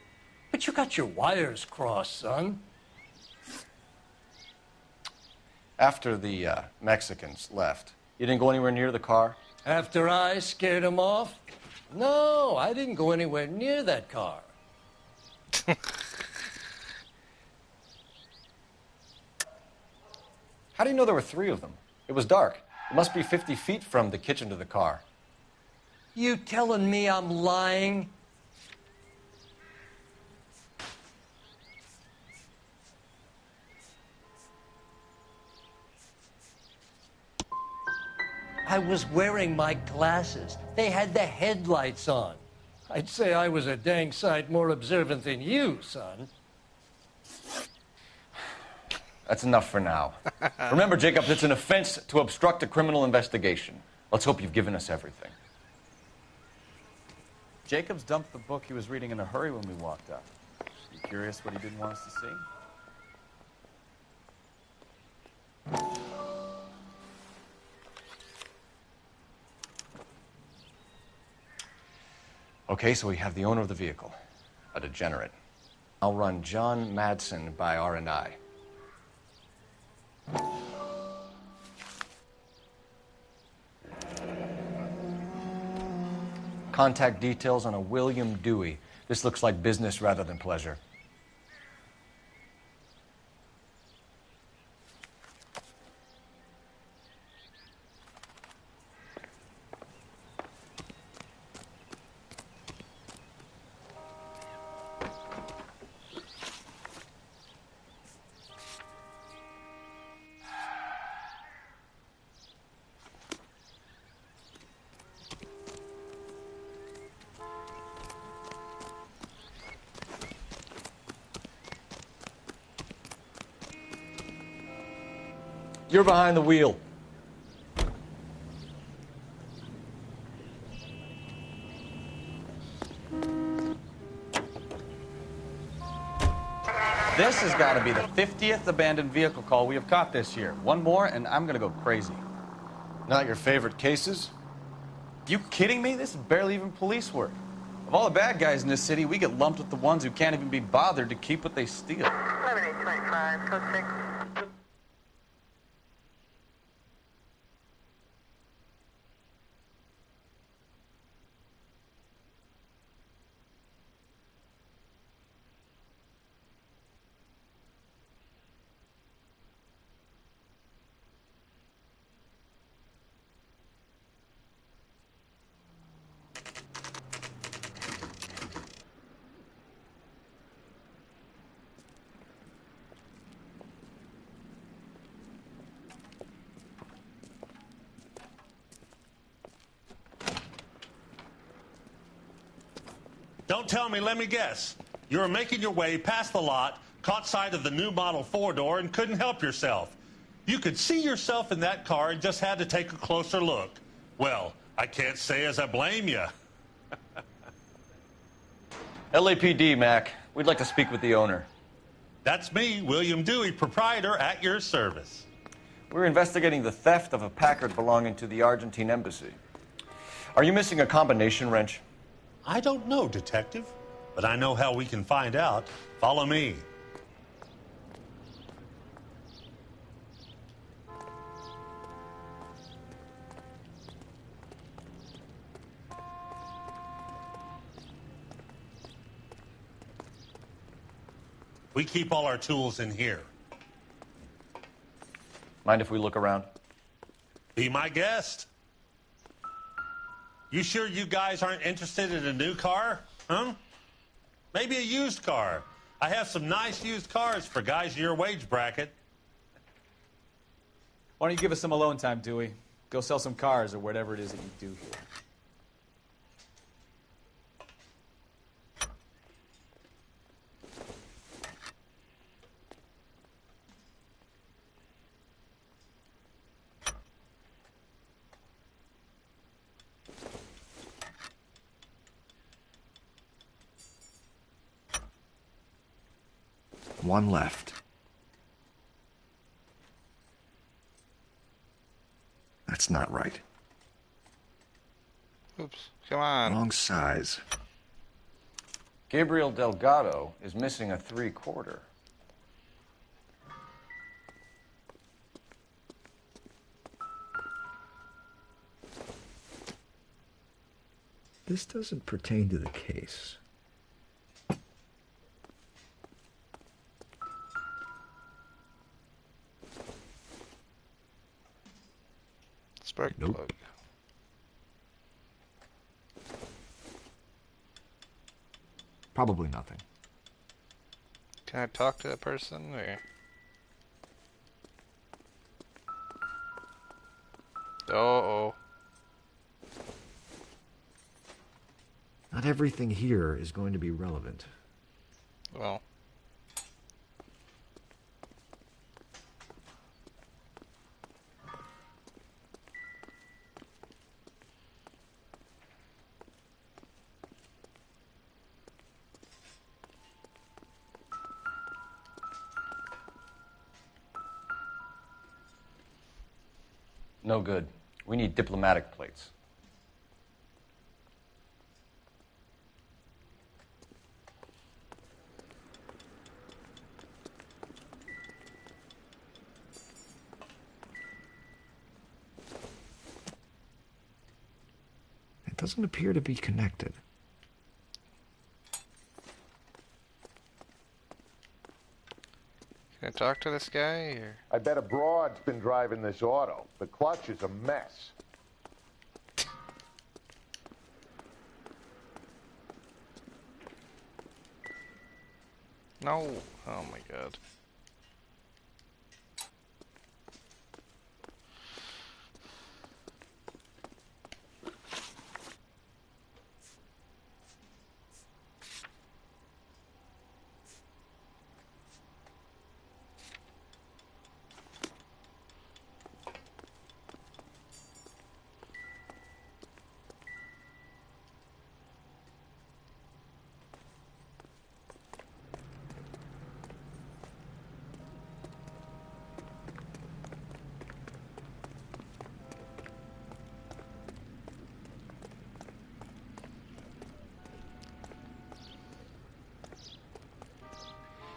But you got your wires crossed, son. After the Mexicans left, you didn't go anywhere near the car? After I scared them off? No, I didn't go anywhere near that car. How do you know there were 3 of them? It was dark. It must be 50 feet from the kitchen to the car. You telling me I'm lying? I was wearing my glasses. They had the headlights on. I'd say I was a dang sight more observant than you, son. That's enough for now. Remember, Jacobs, it's an offense to obstruct a criminal investigation. Let's hope you've given us everything. Jacobs dumped the book he was reading in a hurry when we walked up. You curious what he didn't want us to see? Okay, so we have the owner of the vehicle, a degenerate. I'll run John Madsen by R&I. Contact details on a William Dewey. This looks like business rather than pleasure. You're behind the wheel. This has got to be the 50th abandoned vehicle call we have caught this year. One more, and I'm going to go crazy. Not your favorite cases? You kidding me? This is barely even police work. Of all the bad guys in this city, we get lumped with the ones who can't even be bothered to keep what they steal. 11825, code 6. Don't tell me, let me guess. You were making your way past the lot, caught sight of the new model 4-door, and couldn't help yourself. You could see yourself in that car and just had to take a closer look. Well, I can't say as I blame you. LAPD, Mac. We'd like to speak with the owner. That's me, William Dewey, proprietor, at your service. We're investigating the theft of a Packard belonging to the Argentine embassy. Are you missing a combination wrench? I don't know, Detective, but I know how we can find out. Follow me. We keep all our tools in here. Mind if we look around? Be my guest. You sure you guys aren't interested in a new car? Huh? Maybe a used car. I have some nice used cars for guys in your wage bracket. Why don't you give us some alone time, Dewey? Go sell some cars or whatever it is that you do here. One left. That's not right. Oops, come on. Wrong size. Gabriel Delgado is missing a 3/4. This doesn't pertain to the case. Spark Nope. plug. Probably nothing. Can I talk to that person or? Oh. Not everything here is going to be relevant. Well. No good. We need diplomatic plates. It doesn't appear to be connected. Can I talk to this guy or? I bet a broad's been driving this auto. The clutch is a mess. No. Oh my god.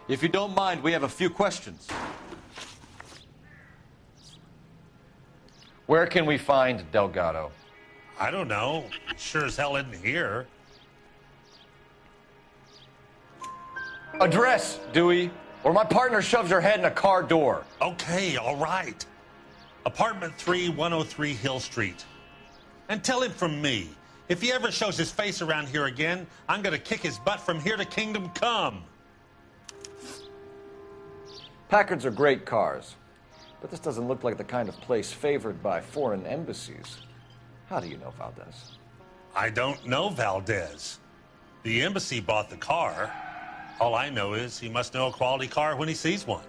If you don't mind, we have a few questions. Where can we find Delgado? I don't know. Sure as hell isn't here. Address, Dewey, or my partner shoves her head in a car door. Okay, all right. Apartment 3, 103 Hill Street. And tell him from me, if he ever shows his face around here again, I'm gonna kick his butt from here to Kingdom Come. Packards are great cars, but this doesn't look like the kind of place favored by foreign embassies. How do you know Valdez? I don't know Valdez. The embassy bought the car. All I know is he must know a quality car when he sees one.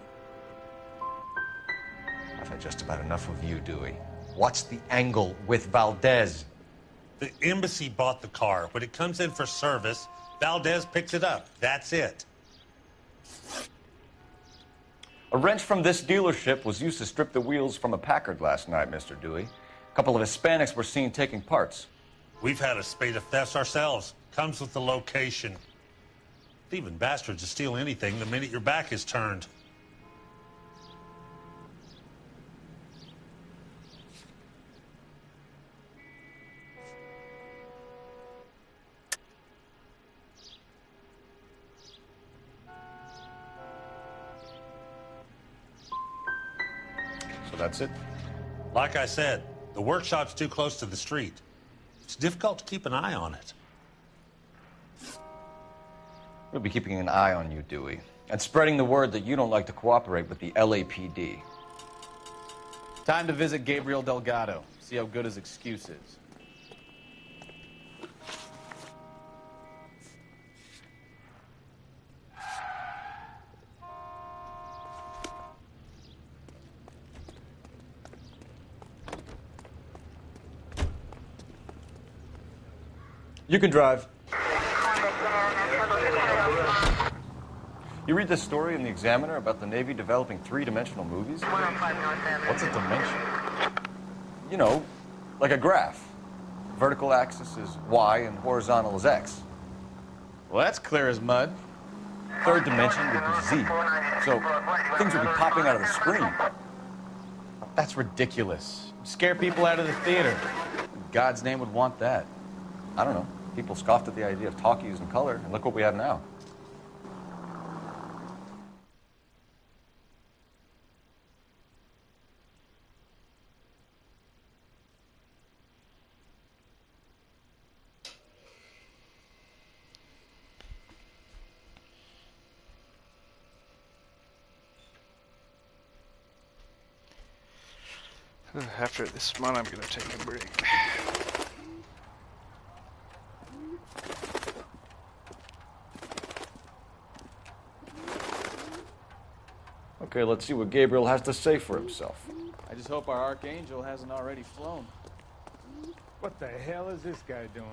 I've had just about enough of you, Dewey. What's the angle with Valdez? The embassy bought the car. When it comes in for service, Valdez picks it up. That's it. A wrench from this dealership was used to strip the wheels from a Packard last night, Mr. Dewey. A couple of Hispanics were seen taking parts. We've had a spate of thefts ourselves. Comes with the location. Thieving bastards will steal anything the minute your back is turned. So that's it? Like I said, the workshop's too close to the street. It's difficult to keep an eye on it. We'll be keeping an eye on you, Dewey, and spreading the word that you don't like to cooperate with the LAPD. Time to visit Gabriel Delgado, see how good his excuse is. You can drive. You read this story in the Examiner about the Navy developing three-dimensional movies? What's a dimension? You know, like a graph. Vertical axis is Y and horizontal is X. Well, that's clear as mud. Third dimension would be Z. So things would be popping out of the screen. That's ridiculous. Scare people out of the theater. In God's name would want that. I don't know. People scoffed at the idea of talkies in color, and look what we have now. After this one, I'm gonna take a break. Okay, let's see what Gabriel has to say for himself. I just hope our Archangel hasn't already flown. What the hell is this guy doing?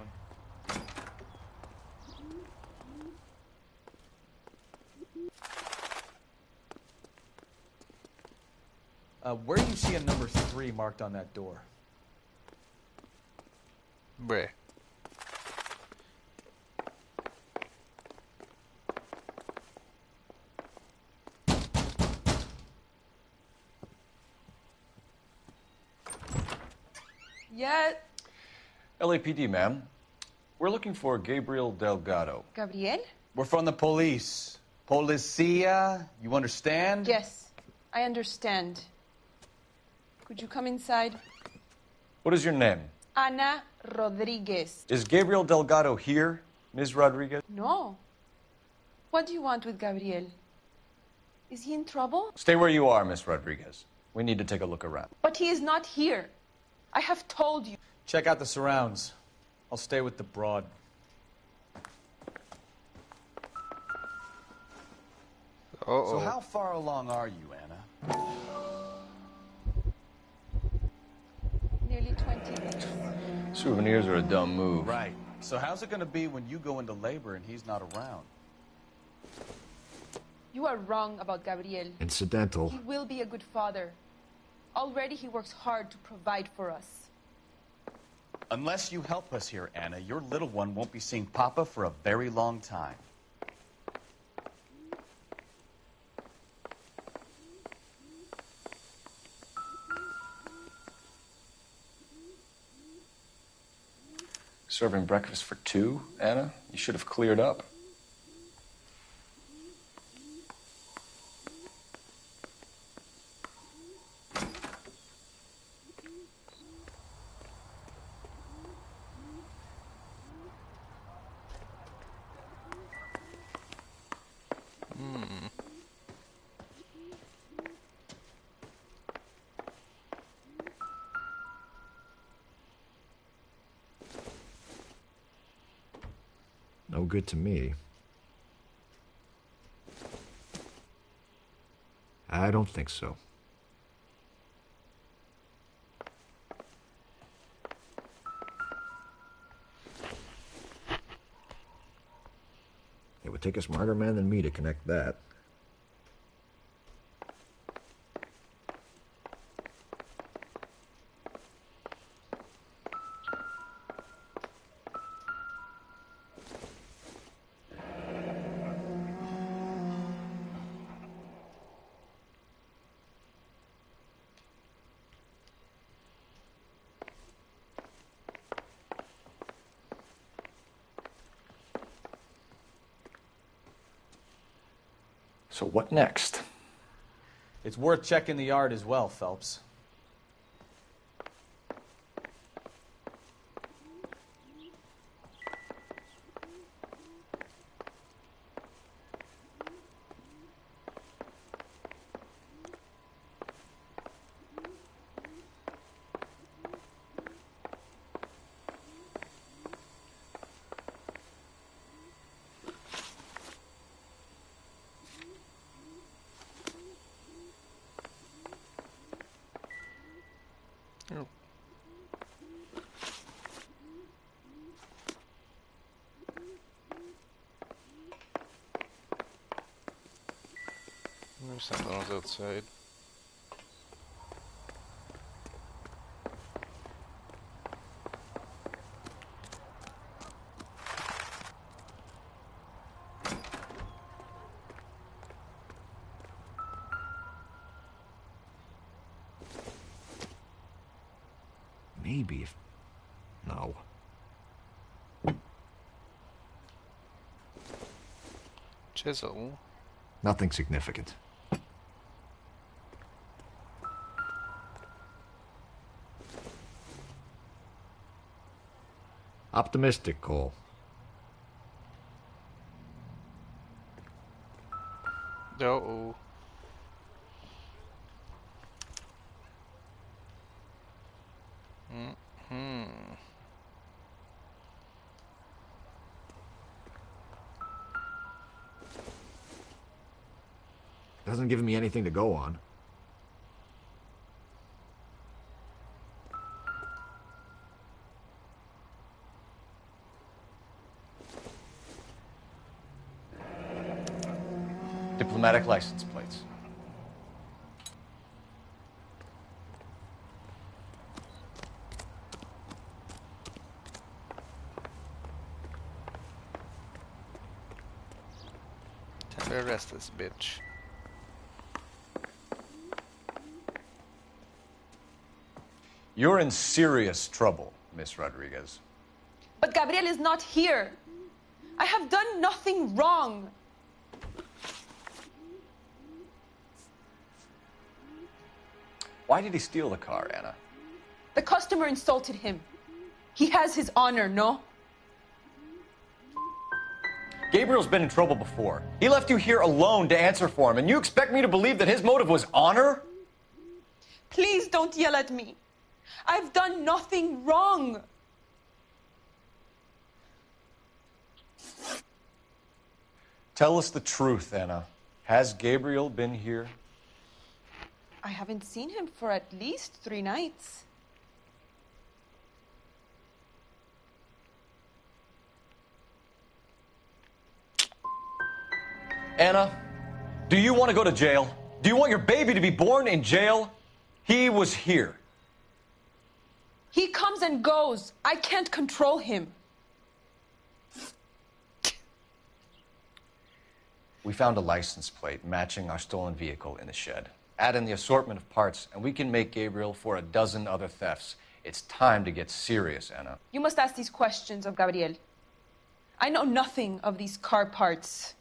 Where do you see a number 3 marked on that door? Where? Yet. LAPD, ma'am. We're looking for Gabriel Delgado. Gabriel? We're from the police. Policia, you understand? Yes, I understand. Could you come inside? What is your name? Ana Rodriguez. Is Gabriel Delgado here, Ms. Rodriguez? No. What do you want with Gabriel? Is he in trouble? Stay where you are, Miss Rodriguez. We need to take a look around. But he is not here. I have told you. Check out the surrounds. I'll stay with the broad. Uh-oh. So how far along are you, Anna? Nearly 20 minutes. Souvenirs are a dumb move. Right. So how's it going to be when you go into labor and he's not around? You are wrong about Gabriel. Incidental. He will be a good father. Already he works hard to provide for us. Unless you help us here, Anna, your little one won't be seeing Papa for a very long time. Serving breakfast for two, Anna? You should have cleared up. No good to me. I don't think so. It would take a smarter man than me to connect that. So what next? It's worth checking the yard as well, Phelps. Oh. There's something else outside. Maybe if... No. Chisel. Nothing significant. Optimistic, Cole. Uh-oh. Mm-hmm. Doesn't give me anything to go on. Diplomatic license plates. Time to arrest this bitch. You're in serious trouble, Miss Rodriguez. But Gabriel is not here. I have done nothing wrong. Why did he steal the car, Anna? The customer insulted him. He has his honor, no? Gabriel's been in trouble before. He left you here alone to answer for him, and you expect me to believe that his motive was honor? Please don't yell at me. I've done nothing wrong. Tell us the truth, Anna. Has Gabriel been here? I haven't seen him for at least 3 nights. Anna, do you want to go to jail? Do you want your baby to be born in jail? He was here. He comes and goes. I can't control him. We found a license plate matching our stolen vehicle in the shed. Add in the assortment of parts, and we can make Gabriel for a dozen other thefts. It's time to get serious, Anna. You must ask these questions of Gabriel. I know nothing of these car parts.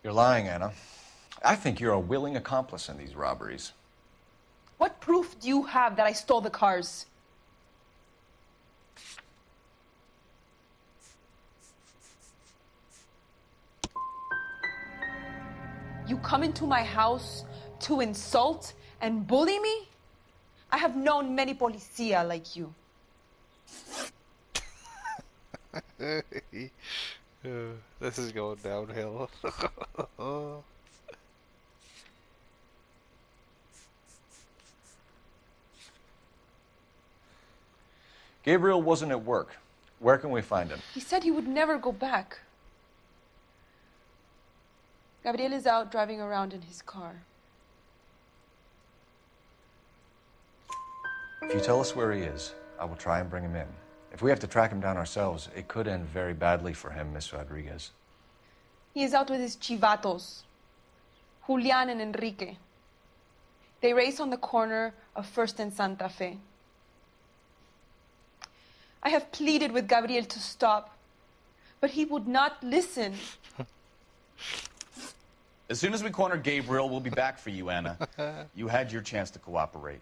You're lying, Anna. I think you're a willing accomplice in these robberies. What proof do you have that I stole the cars? You come into my house to insult and bully me? I have known many policia like you. This is going downhill. Gabriel wasn't at work. Where can we find him? He said he would never go back. Gabriel is out driving around in his car. If you tell us where he is, I will try and bring him in. If we have to track him down ourselves, it could end very badly for him, Miss Rodriguez. He is out with his chivatos, Julian and Enrique. They race on the corner of First and Santa Fe. I have pleaded with Gabriel to stop, but he would not listen. As soon as we corner Gabriel, we'll be back for you, Anna. You had your chance to cooperate.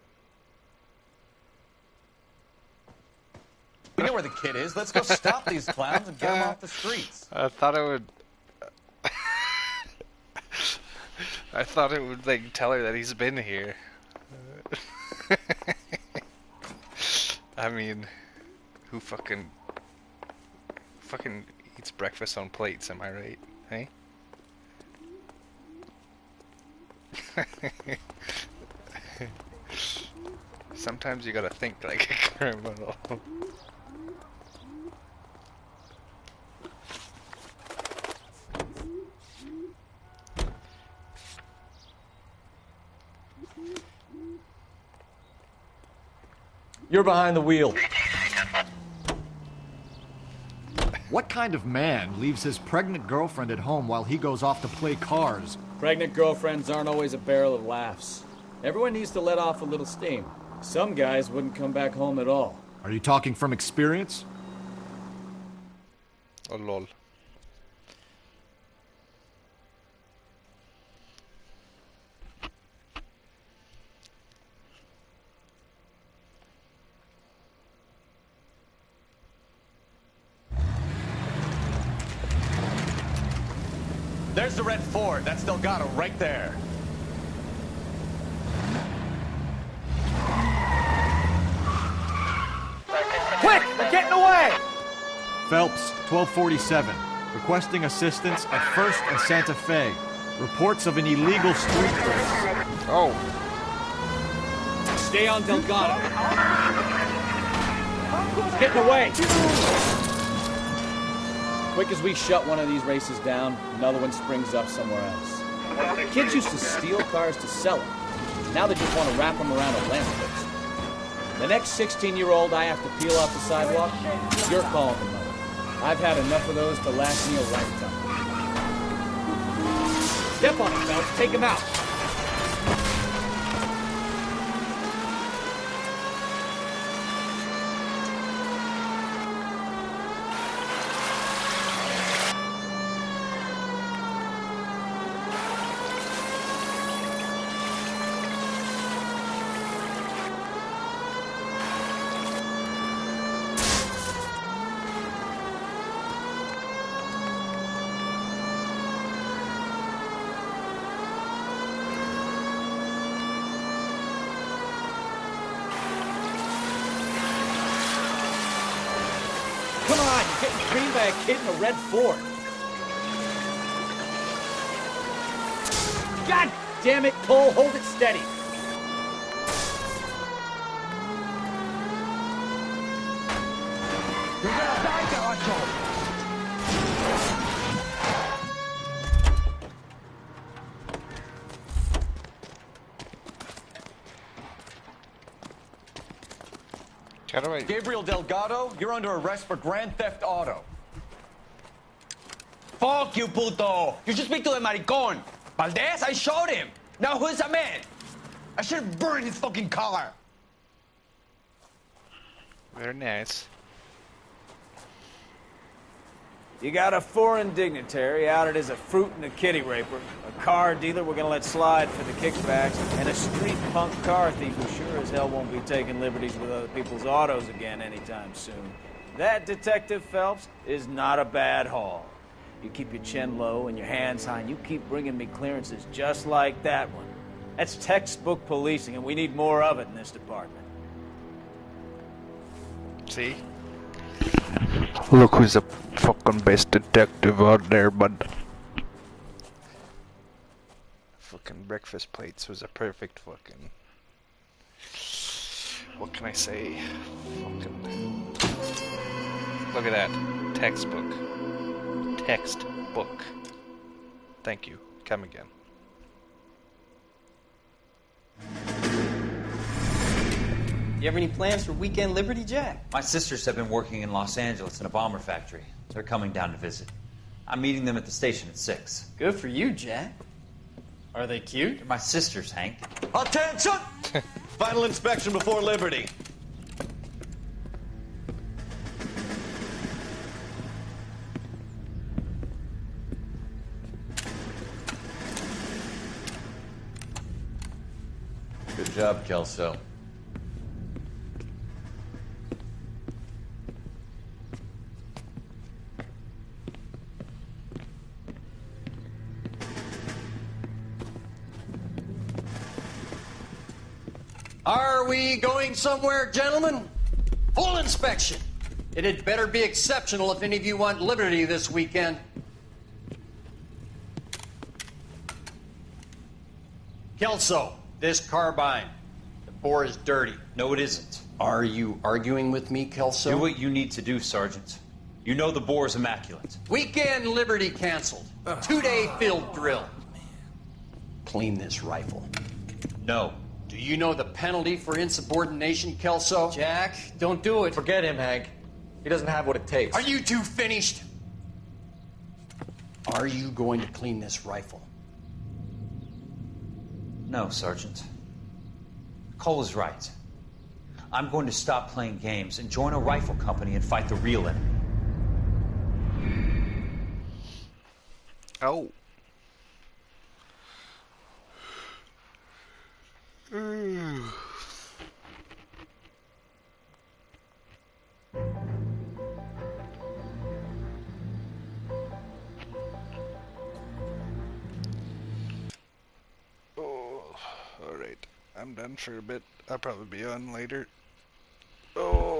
We know where the kid is. Let's go stop these clowns and get them off the streets. I thought it would... I thought it would, like, tell her that he's been here. I mean, who fucking eats breakfast on plates, am I right? Hey? Sometimes you gotta think like a criminal. You're behind the wheel. What kind of man leaves his pregnant girlfriend at home while he goes off to play cars? Pregnant girlfriends aren't always a barrel of laughs. Everyone needs to let off a little steam. Some guys wouldn't come back home at all. Are you talking from experience? Oh lol. There's the red Ford. That's Delgado right there. Quick! They're getting away! Phelps, 1247. Requesting assistance at 1st and Santa Fe. Reports of an illegal street race. Oh. Stay on Delgado. He's getting away. Quick as we shut one of these races down, another one springs up somewhere else. Kids used to steal cars to sell them. Now they just want to wrap them around a lamppost. The next 16-year-old I have to peel off the sidewalk, you're calling the mother. I've had enough of those to last me a lifetime. Step on him, Phelps. Take him out. Come on, you're getting creamed by a kid in a red Ford. God damn it, Cole, hold it steady. You're gonna die, Caracho! How do I... Gabriel Delgado, you're under arrest for grand theft auto. Fuck you, puto! You should speak to the maricon! Valdez, I showed him! Now who's a man? I should have burned his fucking car! Very nice. You got a foreign dignitary outed as a fruit and a kitty raper, a car dealer we're gonna let slide for the kickbacks, and a street punk car thief who sure as hell won't be taking liberties with other people's autos again anytime soon. That, Detective Phelps, is not a bad haul. You keep your chin low and your hands high, and you keep bringing me clearances just like that one. That's textbook policing, and we need more of it in this department. See? Look who's the fucking best detective out there, bud. Fucking breakfast plates was a perfect fucking... What can I say? Fucking... Look at that. Textbook. Textbook. Thank you. Come again. You have any plans for weekend Liberty, Jack? My sisters have been working in Los Angeles in a bomber factory. They're coming down to visit. I'm meeting them at the station at 6. Good for you, Jack. Are they cute? They're my sisters, Hank. Attention! Final inspection before Liberty. Good job, Kelso. Are we going somewhere, gentlemen? Full inspection. It had better be exceptional if any of you want liberty this weekend. Kelso, this carbine. The bore is dirty. No, it isn't. Are you arguing with me, Kelso? Do what you need to do, Sergeant. You know the bore is immaculate. Weekend Liberty canceled. 2-day field drill. Clean this rifle. No. Do you know the penalty for insubordination, Kelso? Jack, don't do it. Forget him, Hank. He doesn't have what it takes. Are you two finished? Are you going to clean this rifle? No, Sergeant. Cole is right. I'm going to stop playing games and join a rifle company and fight the real enemy. Oh. Oh, alright. I'm done for a bit. I'll probably be on later. Oh.